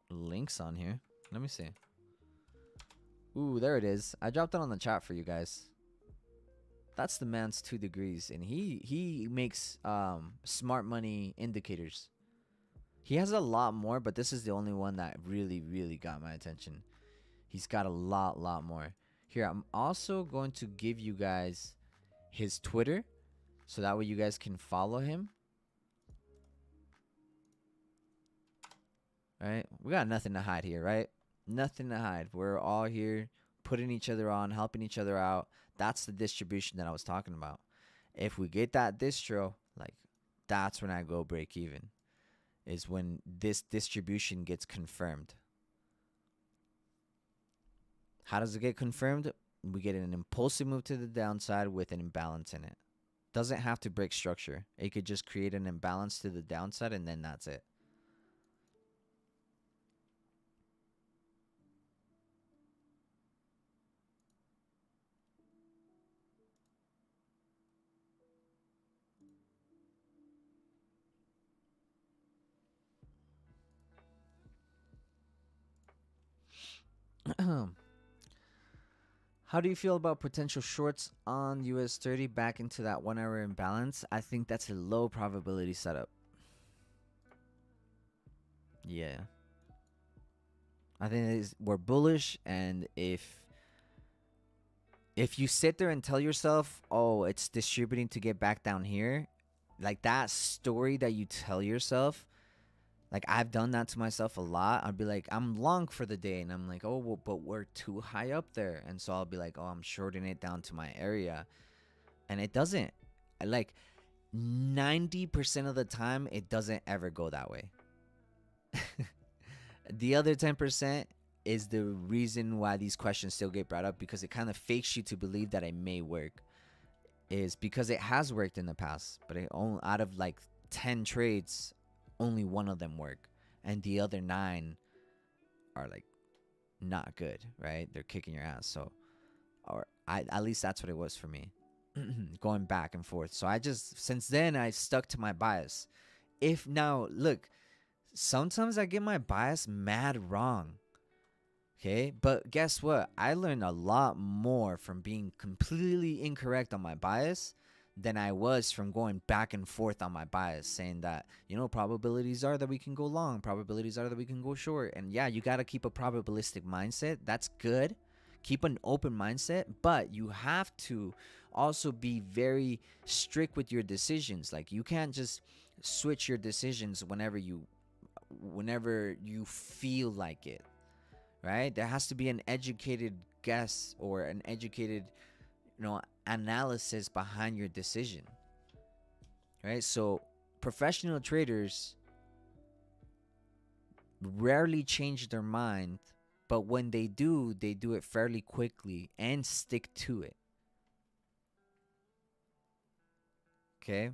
links on here. Let me see. Ooh, there it is. I dropped it on the chat for you guys. That's the man's 2 degrees, and he makes smart money indicators. He has a lot more, but this is the only one that really got my attention. He's got a lot more. Here, I'm also going to give you guys his Twitter, so that way you guys can follow him. Right? We got nothing to hide here, right? Nothing to hide. We're all here putting each other on, helping each other out. That's the distribution that I was talking about. If we get that distro, like, that's when I go break even. Is when this distribution gets confirmed. How does it get confirmed? we get an impulsive move to the downside with an imbalance in it. Doesn't have to break structure. It could just create an imbalance to the downside, and then that's it. How do you feel about potential shorts on US 30 back into that 1 hour imbalance? I think that's a low probability setup. Yeah. I think we're bullish, and if you sit there and tell yourself, "Oh, it's distributing to get back down here," like that story that you tell yourself, like I've done that to myself a lot. I'd be like, I'm long for the day, and I'm like, oh, well, but we're too high up there, and so I'll be like, oh, I'm shorting it down to my area, and it doesn't. Like 90% of the time, it doesn't ever go that way. The other 10% is the reason why these questions still get brought up, because it kind of fakes you to believe that it may work. Is because it has worked in the past, but it only, out of like 10 trades, only one of them work, and the other 9 are like not good, right? They're kicking your ass. So, or at least that's what it was for me. Going back and forth. So I just, since then, I stuck to my bias. If now, look, sometimes I get my bias mad wrong. Okay, but guess what? I learned a lot more from being completely incorrect on my bias than I was from going back and forth on my bias, saying that, probabilities are that we can go long, probabilities are that we can go short. And yeah, you got to keep a probabilistic mindset. That's good. Keep an open mindset, but you have to also be very strict with your decisions. Like, you can't just switch your decisions whenever you feel like it. Right? There has to be an educated guess or an educated, analysis behind your decision. Right? So professional traders rarely change their mind, but when they do it fairly quickly and stick to it. Okay?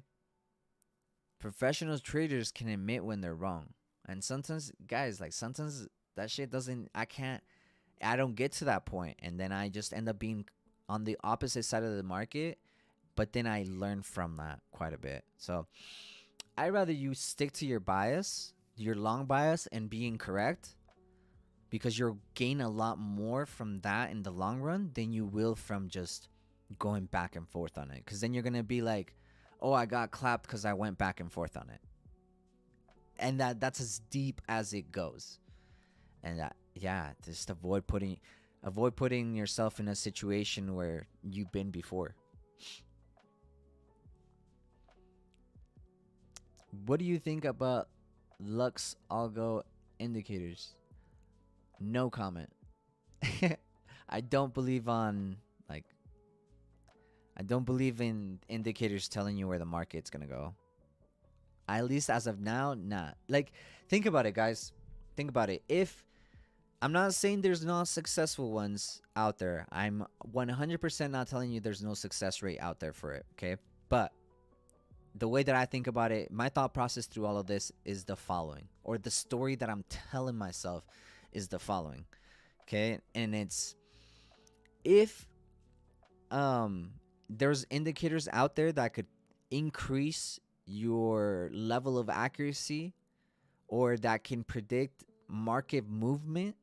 Professional traders can admit when they're wrong. And sometimes, guys, sometimes that shit I don't get to that point, and then I just end up being on the opposite side of the market, but then I learn from that quite a bit. So I'd rather you stick to your bias, your long bias, and being correct, because you'll gain a lot more from that in the long run than you will from just going back and forth on it. Because then you're going to be like, oh, I got clapped because I went back and forth on it. And that's as deep as it goes. And just avoid putting yourself in a situation where you've been before. What do you think about Lux Algo indicators? No comment. I don't believe in indicators telling you where the market's gonna go. At least as of now, not. Think about it, guys. Think about it. If I'm not saying there's not successful ones out there. I'm 100% not telling you there's no success rate out there for it, okay? But the way that I think about it, my thought process through all of this is the following, or the story that I'm telling myself is the following, okay? And it's, if there's indicators out there that could increase your level of accuracy, or that can predict market movement,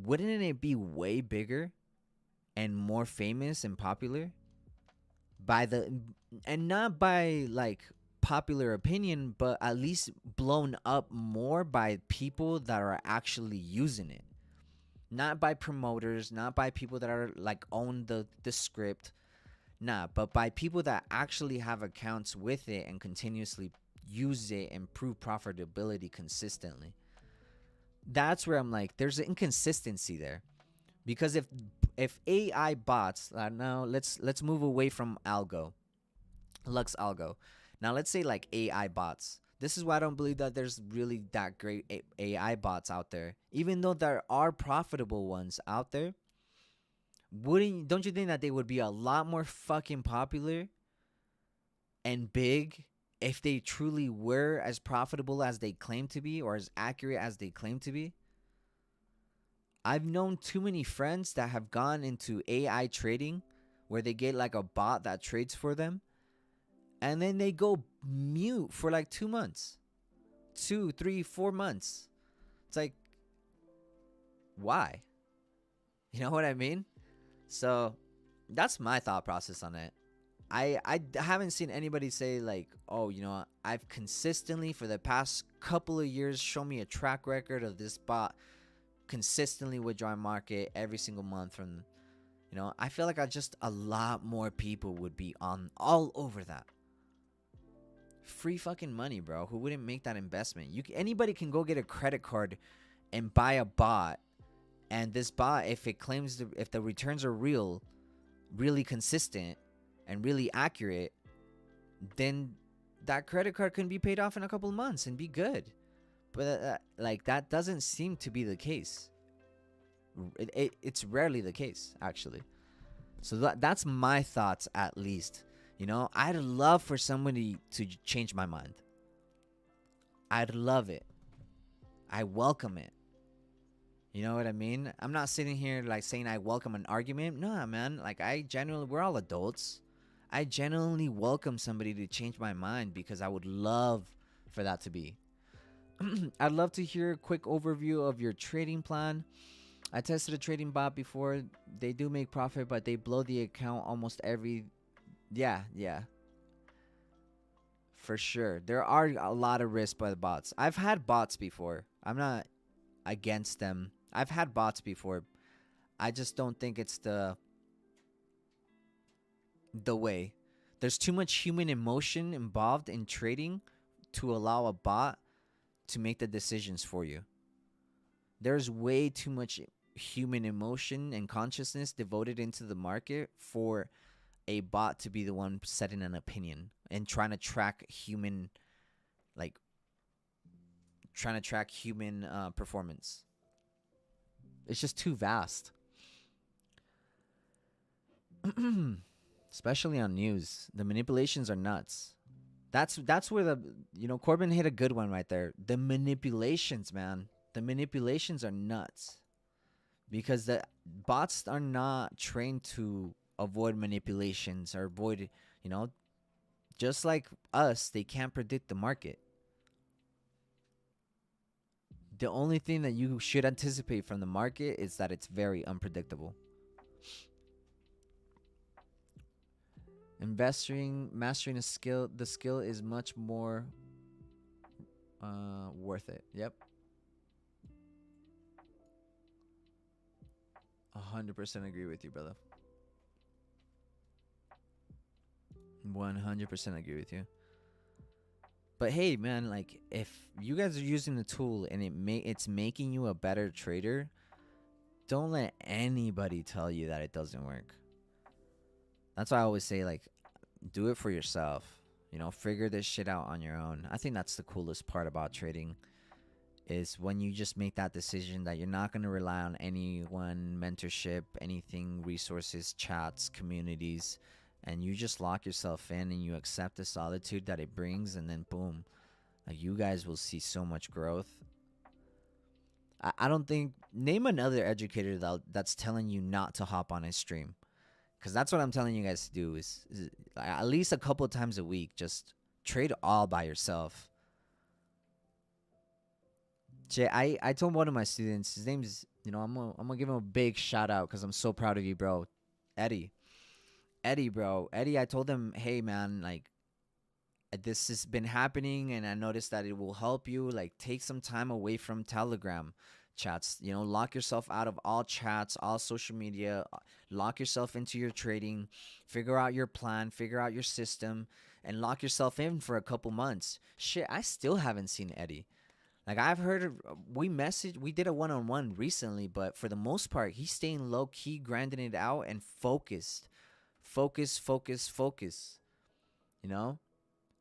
wouldn't it be way bigger and more famous and popular and not by popular opinion, but at least blown up more by people that are actually using it, not by promoters, not by people that are own the script, but by people that actually have accounts with it and continuously use it and prove profitability consistently. That's where I'm like, there's an inconsistency there. Because if AI bots, now let's move away from Lux Algo. Now let's say AI bots. This is why I don't believe that there's really that great AI bots out there. Even though there are profitable ones out there, don't you think that they would be a lot more fucking popular and big if they truly were as profitable as they claim to be or as accurate as they claim to be? I've known too many friends that have gone into AI trading where they get like a bot that trades for them and then they go mute for like 2 months, 2, 3, 4 months. It's like, why? You know what I mean? So that's my thought process on it. I haven't seen anybody say like, oh, I've consistently for the past couple of years shown me a track record of this bot consistently withdrawing market every single month from, I feel like a lot more people would be on all over that. Free fucking money, bro. Who wouldn't make that investment? Anybody can go get a credit card and buy a bot, and this bot, if the returns are really consistent and really accurate, then that credit card can be paid off in a couple of months and be good. But like that doesn't seem to be the case. It's rarely the case, actually. So that's my thoughts, at least. I'd love for somebody to change my mind. I'd love it. I welcome it. You know what I mean? I'm not sitting here like saying I welcome an argument. No, man. Like we're all adults. I genuinely welcome somebody to change my mind because I would love for that to be. I'd love to hear a quick overview of your trading plan. I tested a trading bot before. They do make profit, but they blow the account almost every... Yeah. For sure. There are a lot of risks by the bots. I've had bots before. I'm not against them. I've had bots before. I just don't think it's the way. There's too much human emotion involved in trading to allow a bot to make the decisions for you. There's way too much human emotion and consciousness devoted into the market for a bot to be the one setting an opinion and trying to track human performance. It's just too vast. Especially on news. The manipulations are nuts. That's where Corbin hit a good one right there. The manipulations, man. The manipulations are nuts. Because the bots are not trained to avoid manipulations or avoid, just like us, they can't predict the market. The only thing that you should anticipate from the market is that it's very unpredictable. Mastering the skill is much more worth it. Yep. 100% agree with you, brother. 100% agree with you. But hey, man, like if you guys are using the tool and it's making you a better trader, don't let anybody tell you that it doesn't work. That's why I always say, like, do it for yourself. Figure this shit out on your own. I think that's the coolest part about trading, is when you just make that decision that you're not going to rely on anyone, mentorship, anything, resources, chats, communities, and you just lock yourself in and you accept the solitude that it brings, and then boom, like you guys will see so much growth. I don't think... Name another educator that's telling you not to hop on his stream. Because that's what I'm telling you guys to do is at least a couple of times a week, just trade all by yourself. Jay, I told one of my students, his name's, I'm gonna give him a big shout out because I'm so proud of you, bro. Eddie, bro. Eddie, I told him, hey, man, like, this has been happening and I noticed that it will help you. Like, take some time away from Telegram chats. Lock yourself out of all chats, all social media. Lock yourself into your trading. Figure out your plan. Figure out your system. And lock yourself in for a couple months. Shit, I still haven't seen Eddie. Like, I've heard... We did a one-on-one recently, but for the most part, he's staying low-key, grinding it out, and focused. Focus.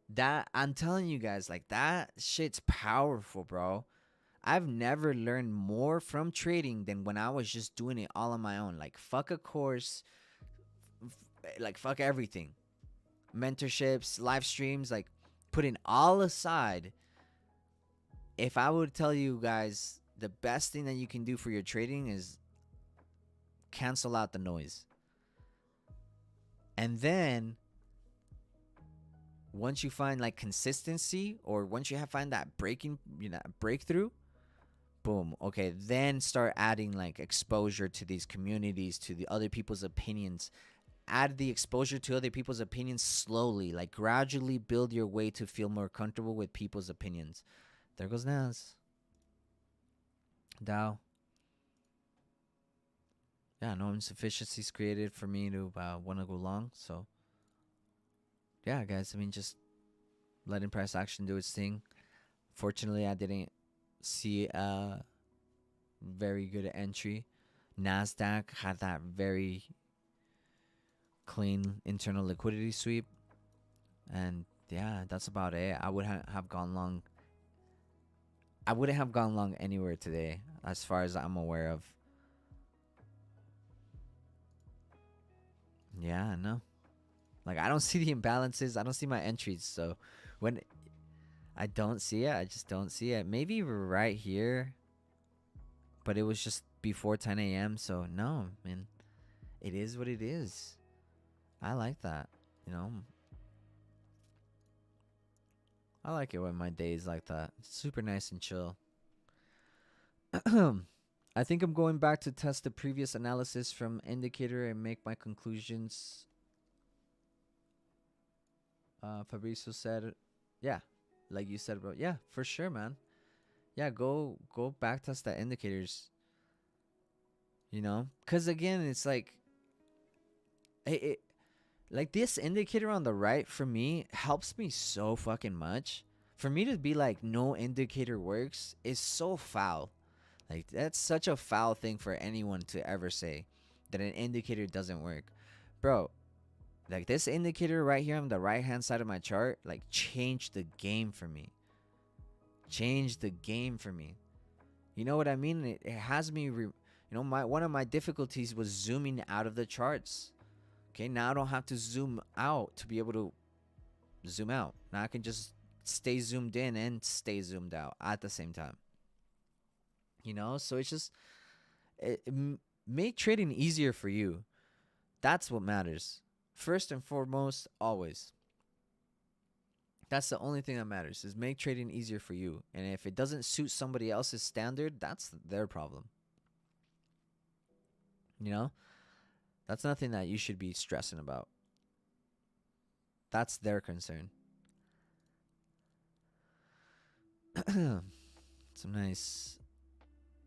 That... I'm telling you guys, like, that shit's powerful, bro. I've never learned more from trading than when I was just doing it all on my own. Like, fuck a course, like, fuck everything. Mentorships, live streams, like, putting all aside. If I would tell you guys the best thing that you can do for your trading is cancel out the noise. And then once you find like consistency, or once you find that breakthrough, boom, okay, then start adding like exposure to these communities, to the other people's opinions. Add the exposure to other people's opinions slowly, like gradually build your way to feel more comfortable with people's opinions. There goes Nas. Dow. Yeah, no insufficiencies created for me to want to go long. So, yeah, guys, I mean, just letting price action do its thing. Fortunately, I didn't see a very good entry. NASDAQ had that very clean internal liquidity sweep. And yeah, that's about it. I would have gone long. I wouldn't have gone long anywhere today, as far as I'm aware of. Yeah, no. Like, I don't see the imbalances. I don't see my entries. So when I don't see it, I just don't see it. Maybe right here, but it was just before 10 a.m. So no, man, it is what it is. I like that. You know, I like it when my days like that. It's super nice and chill. I think I'm going back to test the previous analysis from indicator and make my conclusions. Fabrizio said, yeah, like you said, bro. Yeah, for sure, man. Yeah, go back test the indicators. You know, because again, it's like, like this indicator on the right for me helps me so fucking much. For me to be like no indicator works is so foul. Like, that's such a foul thing for anyone to ever say, that an indicator doesn't work. Bro, like this indicator right here on the right hand side of my chart, like, changed the game for me. Changed the game for me. You know what I mean? It has me, one of my difficulties was zooming out of the charts. Okay, now I don't have to zoom out to be able to zoom out. Now I can just stay zoomed in and stay zoomed out at the same time. You know, so it's just make trading easier for you. That's what matters. First and foremost, always. That's the only thing that matters, is make trading easier for you. And if it doesn't suit somebody else's standard, that's their problem. You know? That's nothing that you should be stressing about. That's their concern. Some nice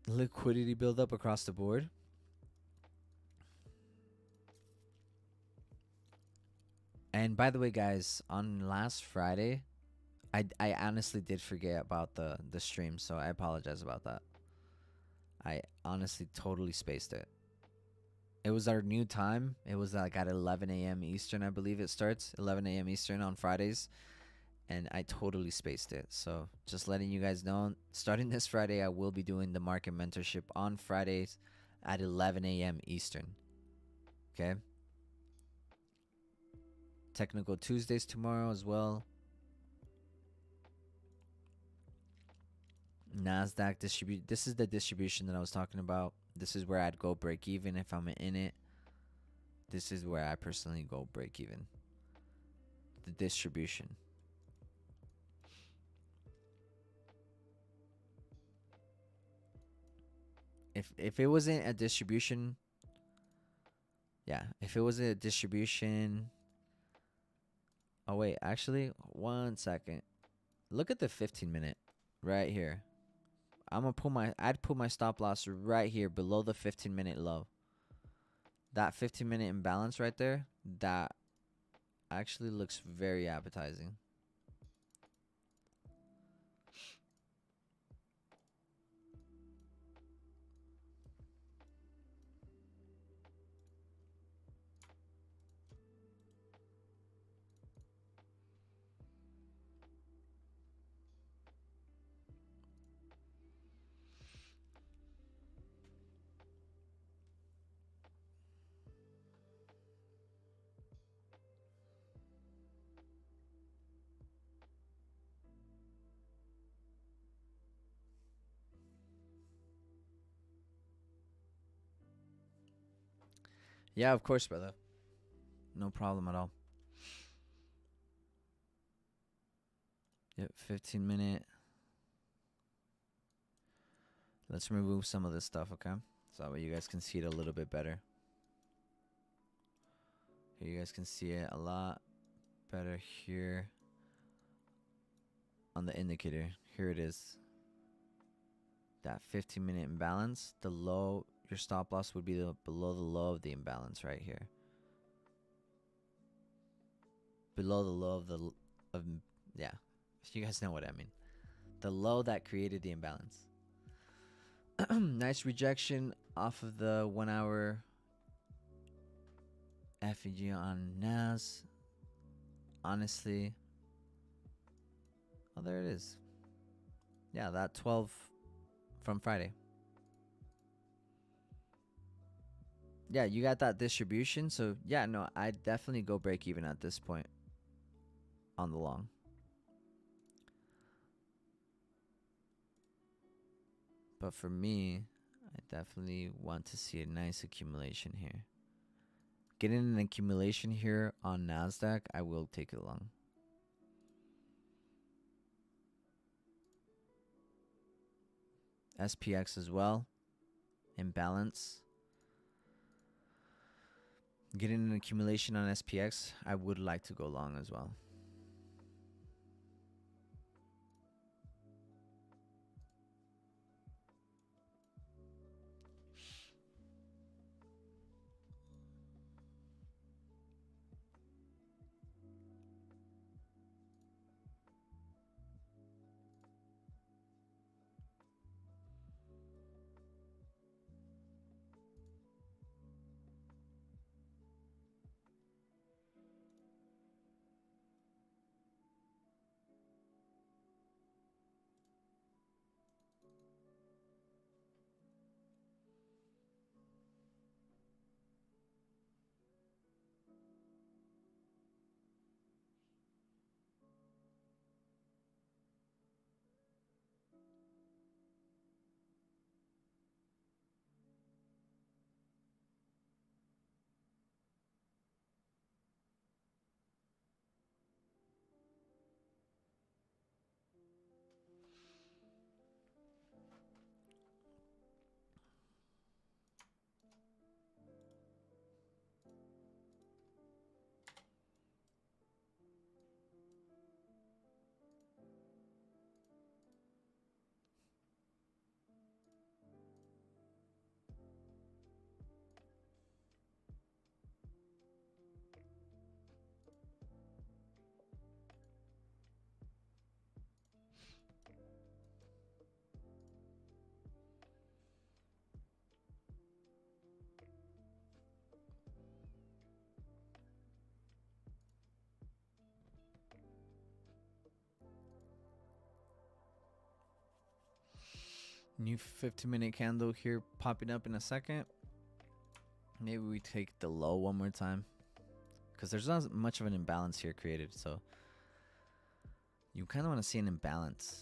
liquidity buildup across the board. And by the way, guys, on last Friday, I honestly did forget about the stream, so I apologize about that. I honestly totally spaced it. It was our new time. It was like at 11 a.m. Eastern, I believe it starts. 11 a.m. Eastern on Fridays. And I totally spaced it. So just letting you guys know, starting this Friday, I will be doing the market mentorship on Fridays at 11 a.m. Eastern. Okay? Technical Tuesdays tomorrow as well. NASDAQ distribute. This is the distribution that I was talking about. This is where I'd go break even if I'm in it. This is where I personally go break even. The distribution. If it wasn't a distribution, yeah, if it wasn't a distribution. Oh wait, actually, 1 second. Look at the 15-minute right here. I'd put my stop loss right here below the 15-minute low. That 15-minute imbalance right there, that actually looks very appetizing. Yeah, of course, brother. No problem at all. Yep, 15 minute. Let's remove some of this stuff, okay? So that way you guys can see it a little bit better. Here you guys can see it a lot better here on the indicator. Here it is. That 15-minute imbalance. The low, your stop loss would be below the low of the imbalance right here. Below the low of yeah. You guys know what I mean. The low that created the imbalance. Nice rejection off of the 1 hour FEG on NAS. Honestly. Oh, there it is. Yeah, that 12 from Friday. Yeah, you got that distribution. So, yeah, no, I'd definitely go break even at this point on the long. But for me, I definitely want to see a nice accumulation here. Getting an accumulation here on NASDAQ, I will take it long. SPX as well. Imbalance. Getting an accumulation on SPX, I would like to go long as well. New 15-minute candle here popping up in a second. Maybe we take the low one more time, because there's not much of an imbalance here created. So you kind of want to see an imbalance.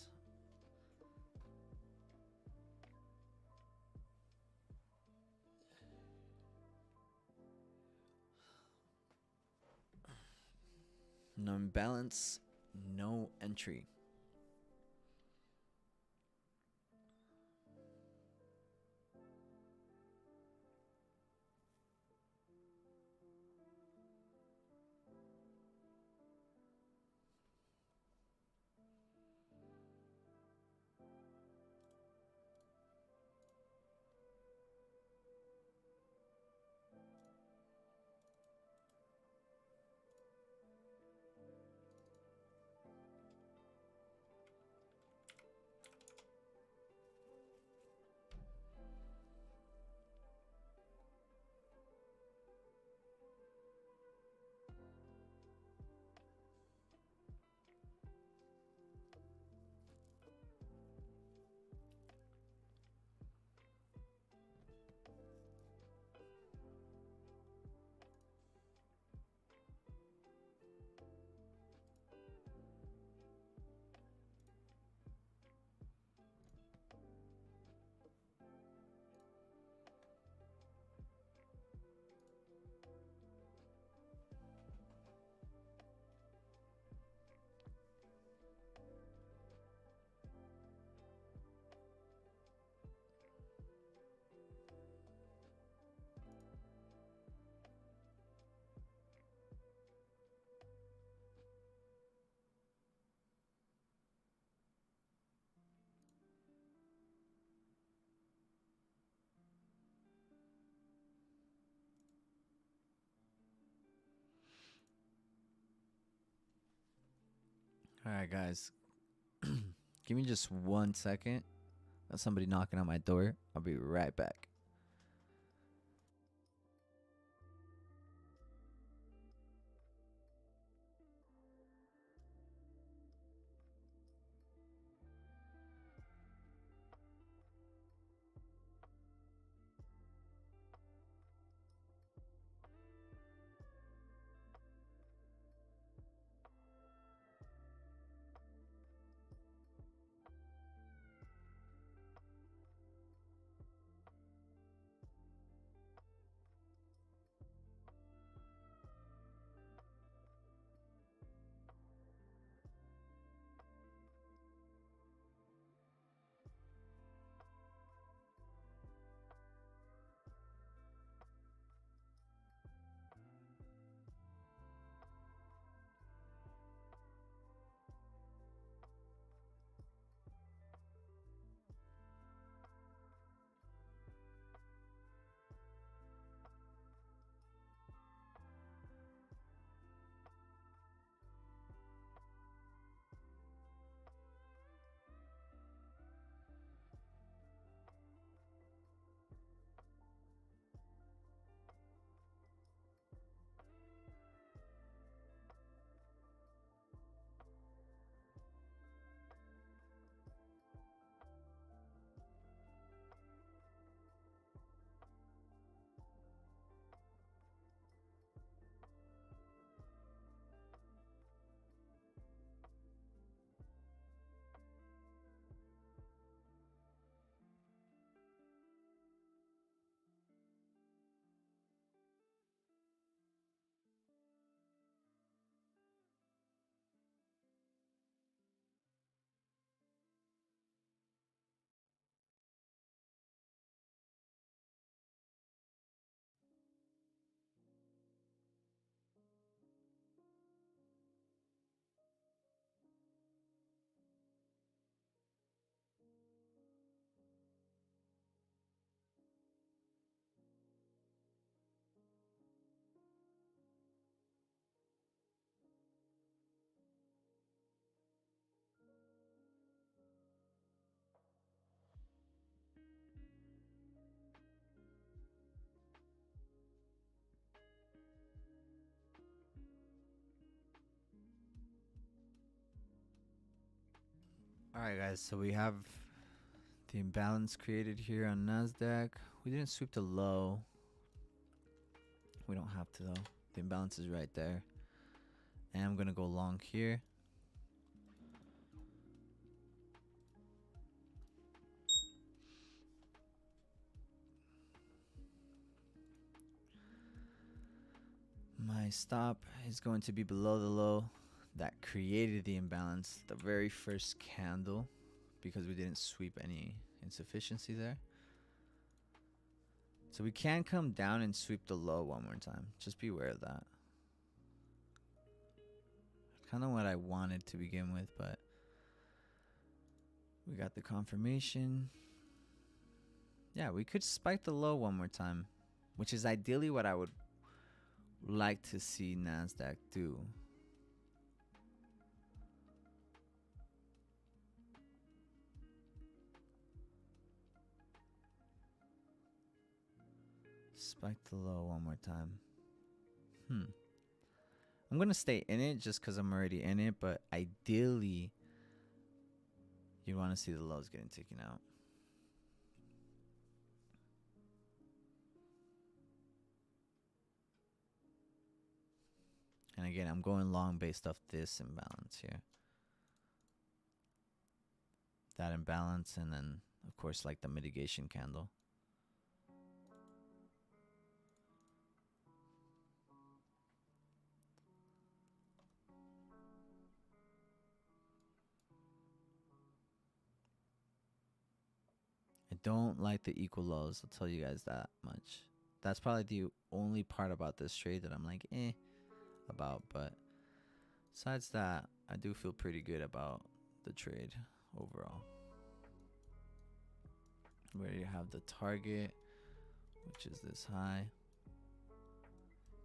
No imbalance, no entry. All right, guys. Give me just 1 second. Got somebody knocking on my door. I'll be right back. All right, guys. So we have the imbalance created here on NASDAQ. We didn't sweep the low. We don't have to, though. The imbalance is right there. And I'm going to go long here. My stop is going to be below the low that created the imbalance, the very first candle, because we didn't sweep any insufficiency there. So we can come down and sweep the low one more time. Just be aware of that. Kind of what I wanted to begin with, but we got the confirmation. Yeah, we could spike the low one more time, which is ideally what I would like to see NASDAQ do. Spike the low one more time. I'm going to stay in it just because I'm already in it, but ideally, you want to see the lows getting taken out. And again, I'm going long based off this imbalance here. That imbalance, and then, of course, like the mitigation candle. I don't like the equal lows. I'll tell you guys that much. That's probably the only part about this trade that I'm like, about. But besides that, I do feel pretty good about the trade overall. Where you have the target, which is this high.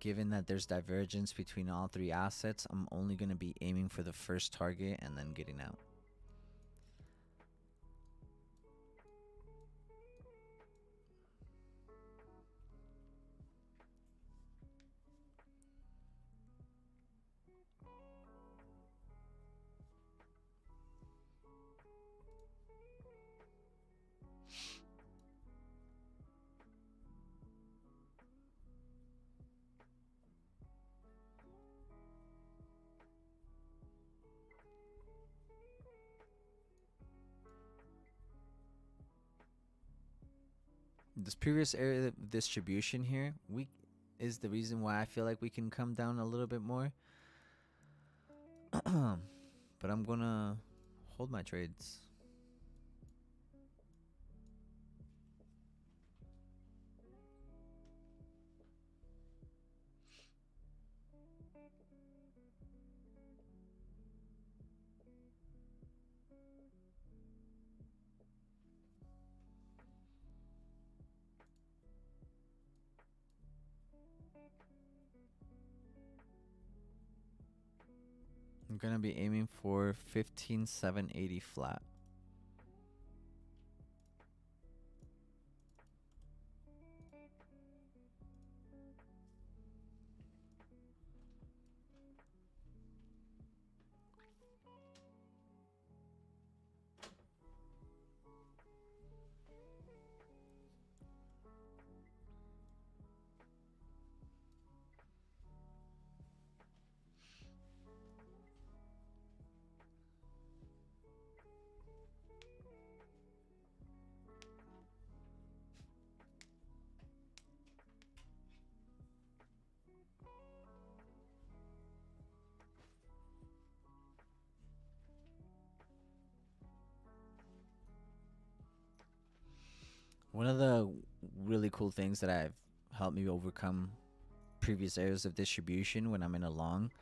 given that there's divergence between all three assets, I'm only going to be aiming for the first target and then getting out. This previous area of distribution here, is the reason why I feel like we can come down a little bit more. But I'm gonna hold my trades. I'm gonna be aiming for 15,780 flat. One of the really cool things that I've helped me overcome previous areas of distribution when I'm in a long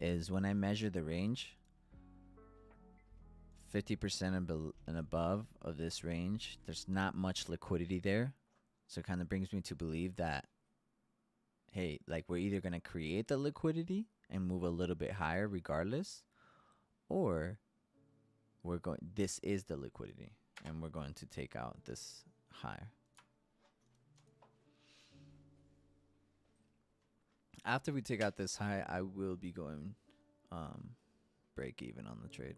is when I measure the range, 50% and above of this range, there's not much liquidity there. So it kind of brings me to believe that, hey, like we're either going to create the liquidity and move a little bit higher regardless, or this is the liquidity and we're going to take out this higher. After we take out this high, I will be going break even on the trade.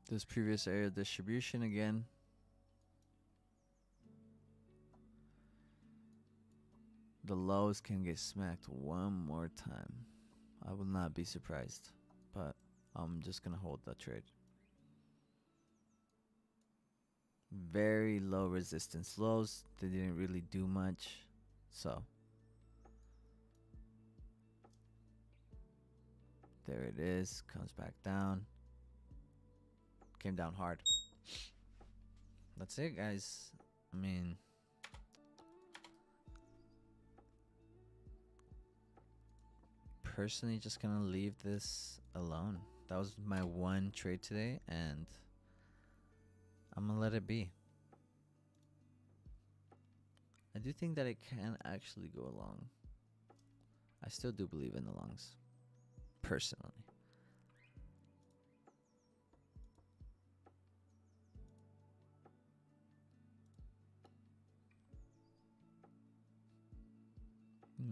This previous area of distribution again. The lows can get smacked one more time. I will not be surprised, but I'm just going to hold that trade. Very low resistance lows. They didn't really do much. So there it is. Comes back down. Came down hard. That's it, guys. I mean, personally just gonna leave this alone. That was my one trade today, and I'm gonna let it be. I do think that it can actually go along. I still do believe in the longs, personally.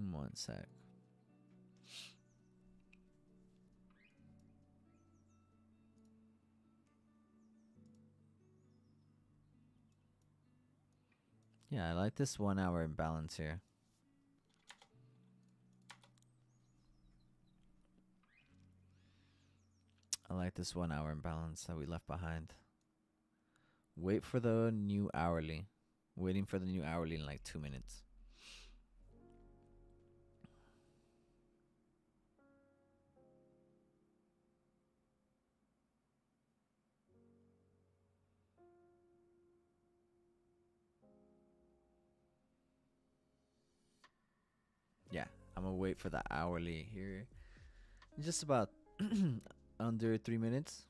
One sec. Yeah, I like this 1 hour imbalance here. I like this 1 hour imbalance that we left behind. Wait for the new hourly. Waiting for the new hourly in like 2 minutes. Yeah, I'm gonna wait for the hourly here. Just about under 3 minutes.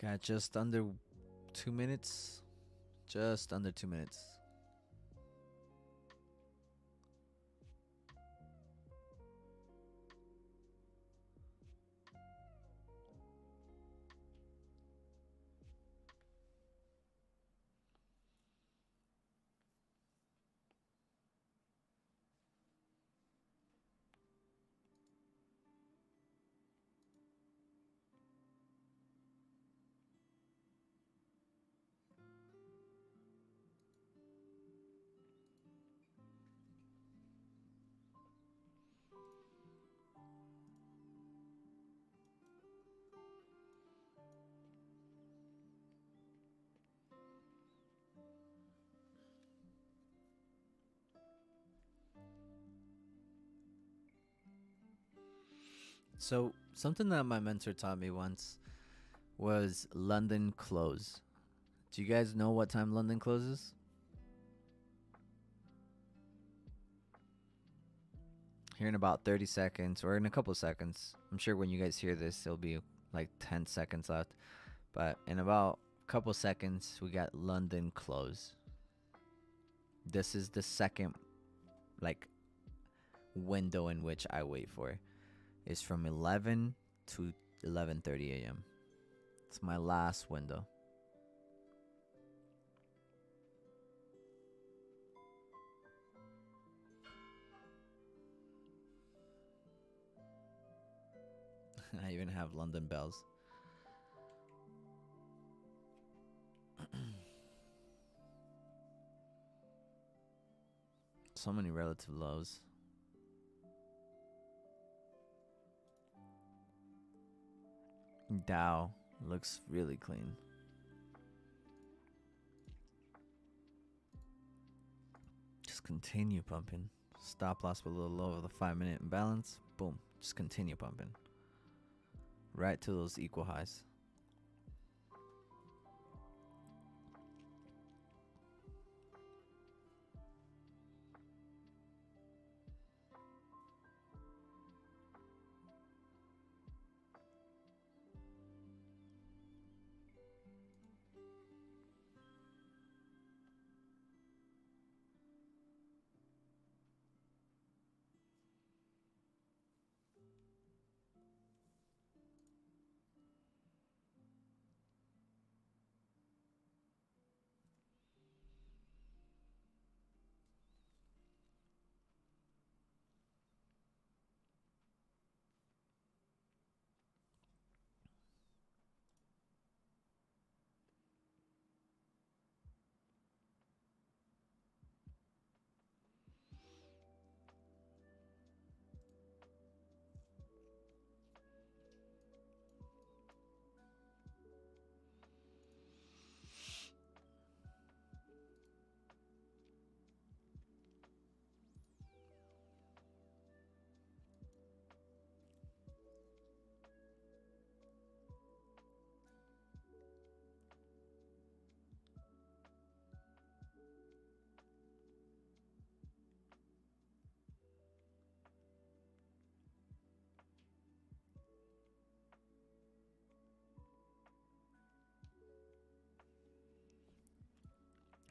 Got just under 2 minutes. Just under 2 minutes. So, something that my mentor taught me once was London close. Do you guys know what time London closes? Here in about 30 seconds or in a couple seconds. I'm sure when you guys hear this, it'll be like 10 seconds left. But in about a couple seconds, we got London close. This is the second like window in which I wait for. It's from 11 to 11:30 a.m. It's my last window. I even have London bells. So many relative lows. Dow looks really clean. Just continue pumping. Stop loss below the low of the 5-minute imbalance. Boom. Just continue pumping. Right to those equal highs.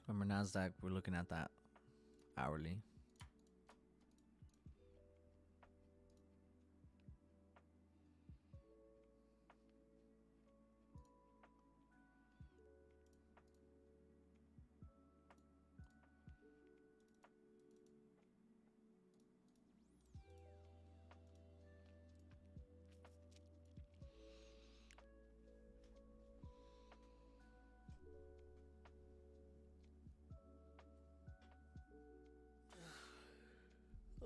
Remember Nasdaq, we're looking at that hourly.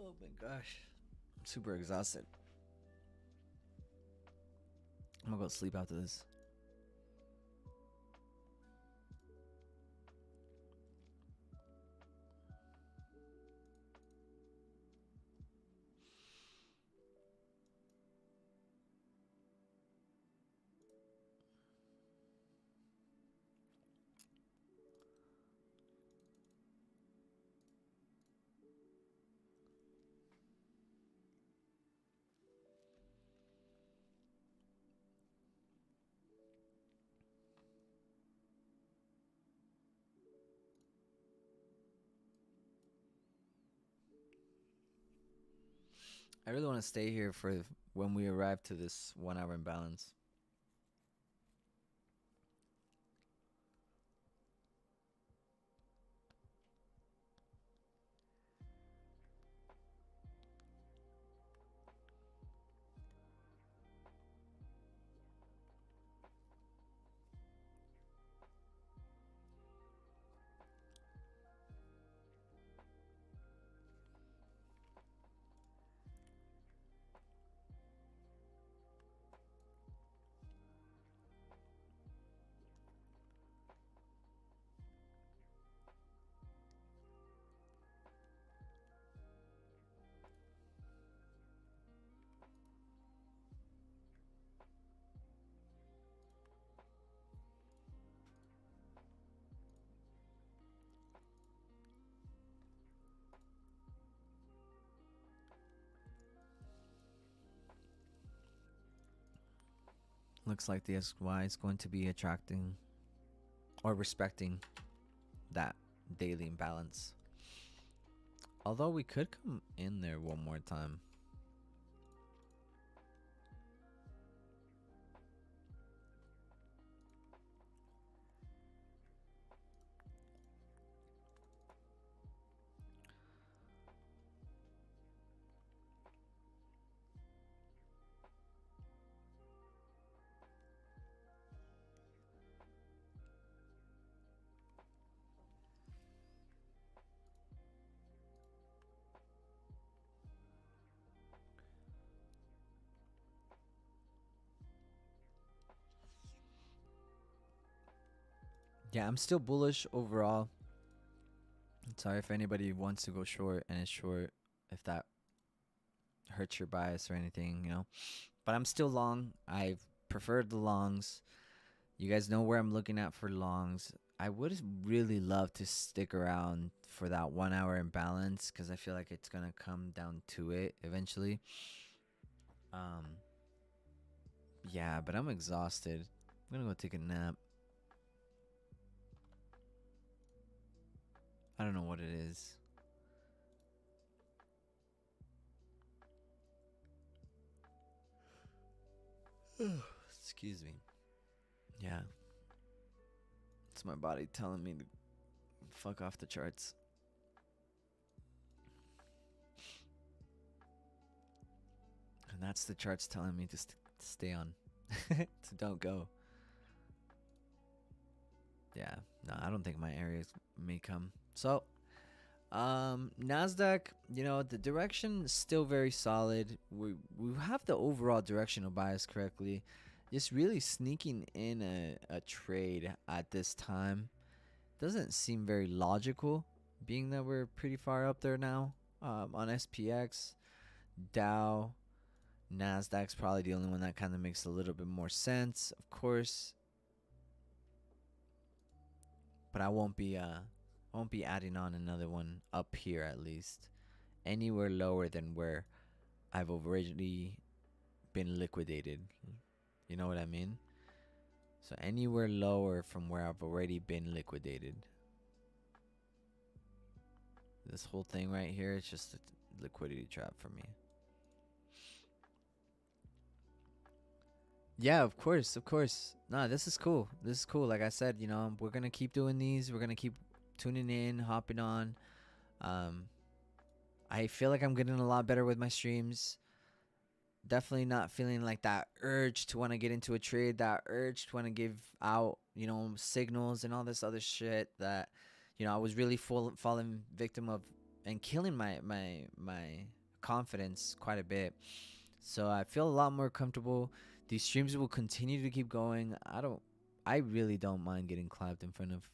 Oh my gosh. I'm super exhausted. I'm gonna go sleep after this. I really want to stay here for when we arrive to this 1 hour imbalance. Looks like the SY is going to be attracting or respecting that daily imbalance. Although we could come in there one more time. Yeah, I'm still bullish overall. Sorry if anybody wants to go short and it's short, if that hurts your bias or anything, you know. But I'm still long. I've preferred the longs. You guys know where I'm looking at for longs. I would really love to stick around for that 1 hour imbalance because I feel like it's gonna come down to it eventually. Yeah, but I'm exhausted. I'm gonna go take a nap. I don't know what it is. Excuse me. Yeah. It's my body telling me to fuck off the charts. And that's the charts telling me to stay on. To don't go. Yeah. No, I don't think my areas may come. So, Nasdaq, you know, the direction is still very solid. We have the overall directional bias correctly. Just really sneaking in a trade at this time doesn't seem very logical, being that we're pretty far up there now. On SPX, Dow, Nasdaq's probably the only one that kind of makes a little bit more sense, of course. But I won't be adding on another one up here, at least anywhere lower than where I've already been liquidated. You know what I mean? So anywhere lower from where I've already been liquidated. This whole thing right here, it's just a liquidity trap for me. Yeah, of course, of course. No, this is cool. This is cool. Like I said, we're gonna keep doing these. We're gonna keep tuning in, hopping on. Um, I feel like I'm getting a lot better with my streams. Definitely not feeling like that urge to want to get into a trade, that urge to want to give out, signals and all this other shit that, I was really falling victim of and killing my confidence quite a bit. So I feel a lot more comfortable. These streams will continue to keep going. I really don't mind getting clapped in front of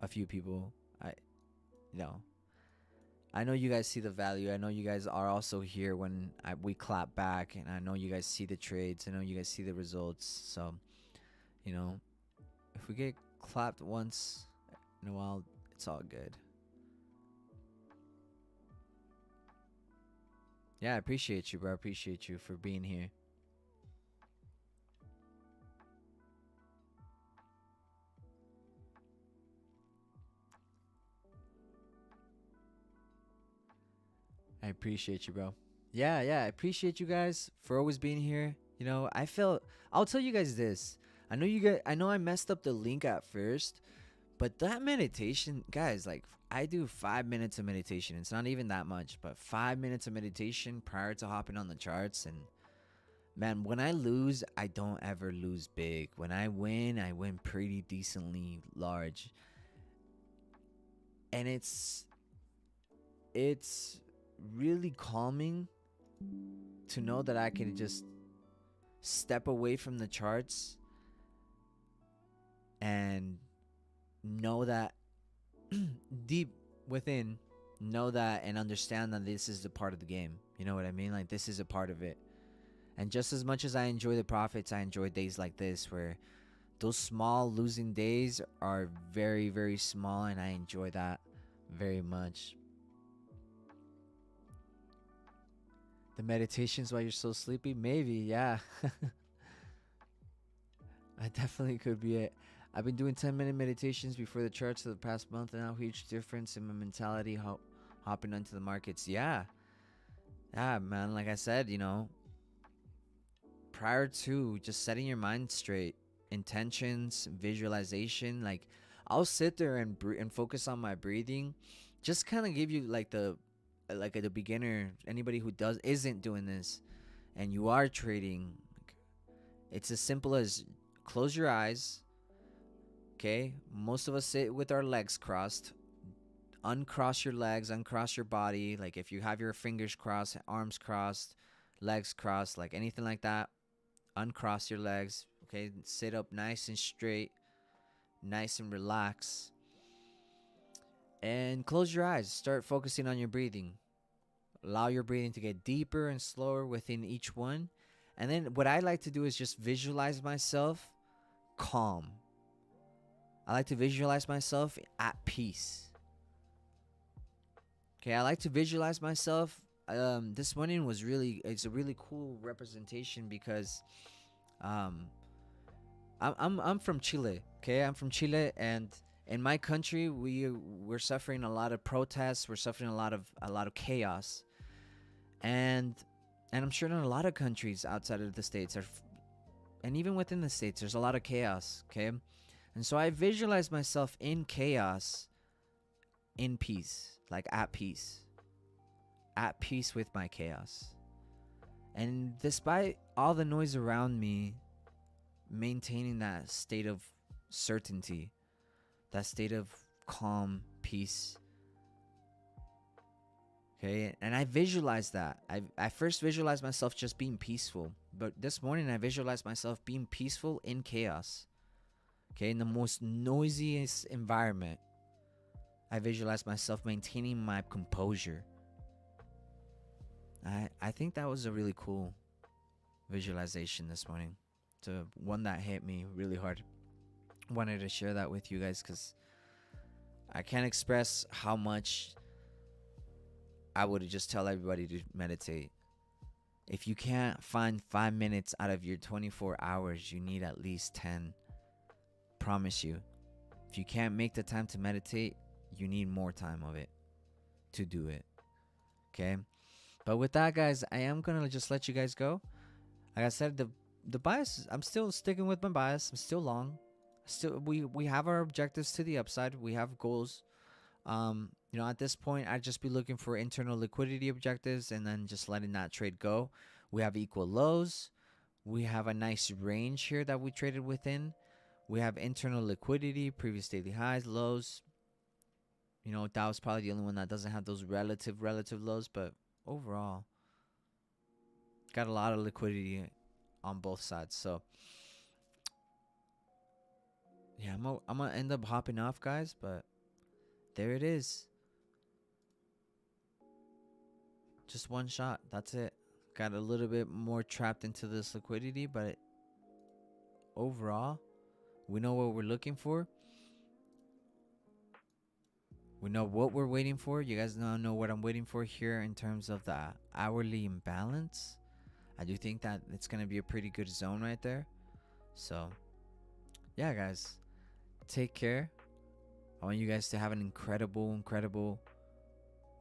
a few people. You know, I know you guys see the value. I know you guys are also here when we clap back, and I know you guys see the trades. I know you guys see the results. So, if we get clapped once in a while, it's all good. Yeah, I appreciate you, bro. I appreciate you for being here. I appreciate you, bro. Yeah, yeah. I appreciate you guys for always being here. I'll tell you guys this. I know I messed up the link at first, but that meditation, guys, like I do 5 minutes of meditation. It's not even that much, but 5 minutes of meditation prior to hopping on the charts. And man, when I lose, I don't ever lose big. When I win pretty decently large. And it's really calming to know that I can just step away from the charts and know that deep within, know that and understand that this is a part of the game. You know what I mean? Like, this is a part of it. And just as much as I enjoy the profits, I enjoy days like this where those small losing days are very, very small, and I enjoy that very much. The meditations while you're so sleepy? Maybe, yeah. I definitely could be it. I've been doing 10-minute meditations before the charts for the past month, and now huge difference in my mentality hopping onto the markets. Yeah. Yeah, man. Like I said, prior to just setting your mind straight, intentions, visualization, like I'll sit there and focus on my breathing. Just kind of give you like the beginner, anybody who isn't doing this, and you are trading. It's as simple as close your eyes. Okay, most of us sit with our legs crossed. Uncross your legs, uncross your body. Like if you have your fingers crossed, arms crossed, legs crossed, like anything like that, uncross your legs. Okay, sit up nice and straight, nice and relaxed, and close your eyes. Start focusing on your breathing. Allow your breathing to get deeper and slower within each one. And then what I like to do is just visualize myself calm. I like to visualize myself at peace. Okay, I like to visualize myself. This morning it's a really cool representation because I'm from Chile. Okay, I'm from Chile, and in my country we're suffering a lot of protests. We're suffering a lot of chaos, and I'm sure in a lot of countries outside of the states and even within the states, there's a lot of chaos. Okay, and so I visualize myself in chaos, in peace, like at peace with my chaos. And despite all the noise around me, maintaining that state of certainty, that state of calm, peace. Okay, and I visualize that. I first visualized myself just being peaceful, but this morning I visualized myself being peaceful in chaos. Okay, in the most noisiest environment, I visualized myself maintaining my composure. I think that was a really cool visualization this morning. To one that hit me really hard. Wanted to share that with you guys because I can't express how much I would just tell everybody to meditate. If you can't find 5 minutes out of your 24 hours, you need at least 10. Promise you. If you can't make the time to meditate, you need more time of it. to do it. Okay. But with that, guys, I am gonna just let you guys go. Like I said, the bias, I'm still sticking with my bias. I'm still long. Still, we have our objectives to the upside. We have goals. At this point, I'd just be looking for internal liquidity objectives and then just letting that trade go. We have equal lows. We have a nice range here that we traded within. We have internal liquidity, previous daily highs, lows. That was probably the only one that doesn't have those relative lows, but overall, got a lot of liquidity on both sides. So yeah, I'm gonna end up hopping off, guys, but there it is. Just one shot. That's it. Got a little bit more trapped into this liquidity, but overall, we know what we're looking for. We know what we're waiting for. You guys now know what I'm waiting for here in terms of the hourly imbalance. I do think that it's going to be a pretty good zone right there. So, yeah, guys, take care. I want you guys to have an incredible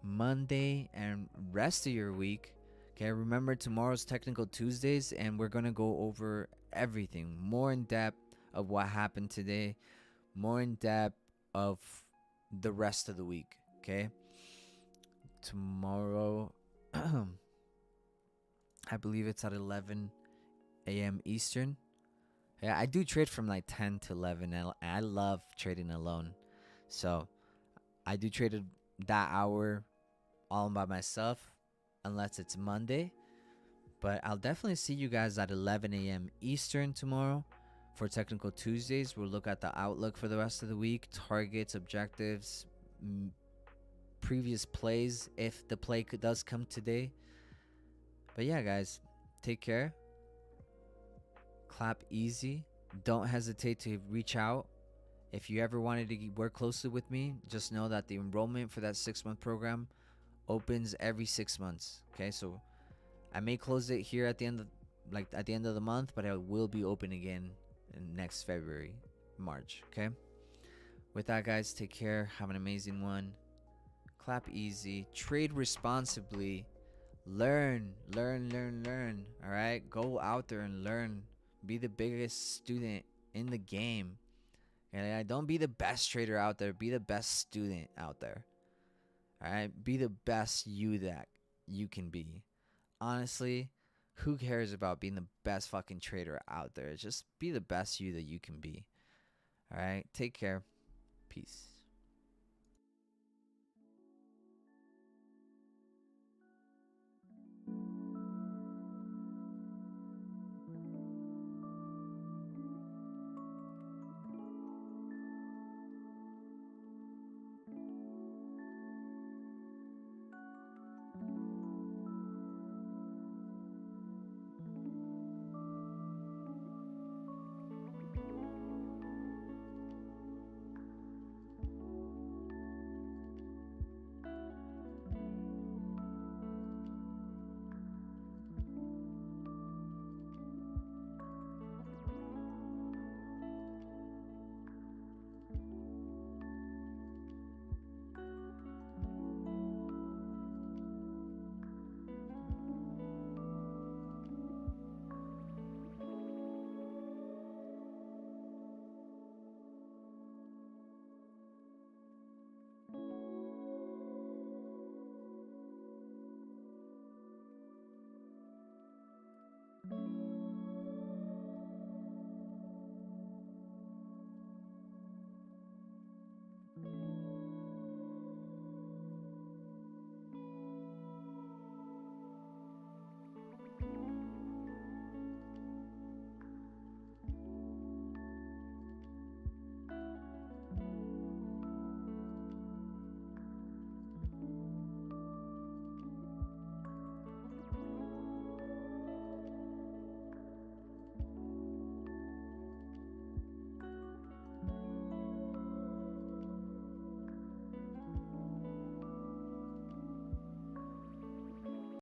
Monday and rest of your week. Okay, remember tomorrow's Technical Tuesdays, and we're going to go over everything more in depth of what happened today, more in depth of the rest of the week. Okay, tomorrow, I believe it's at 11 a.m. Eastern. Yeah, I do trade from like 10 to 11, and I love trading alone. So I do trade that hour all by myself, unless it's Monday. But I'll definitely see you guys at 11 a.m. Eastern tomorrow for Technical Tuesdays. We'll look at the outlook for the rest of the week, targets, objectives, previous plays if the play does come today. But yeah, guys, take care. Clap easy. Don't hesitate to reach out. If you ever wanted to work closely with me, just know that the enrollment for that 6-month program opens every 6 months. Okay, so I may close it here at the end of the month, but I will be open again in next February, March. Okay. With that, guys, take care. Have an amazing one. Clap easy. Trade responsibly. Learn. All right, go out there and learn. Be the biggest student in the game. And don't be the best trader out there. Be the best student out there. All right, be the best you that you can be. Honestly, who cares about being the best fucking trader out there? Just be the best you that you can be. All right, take care. Peace.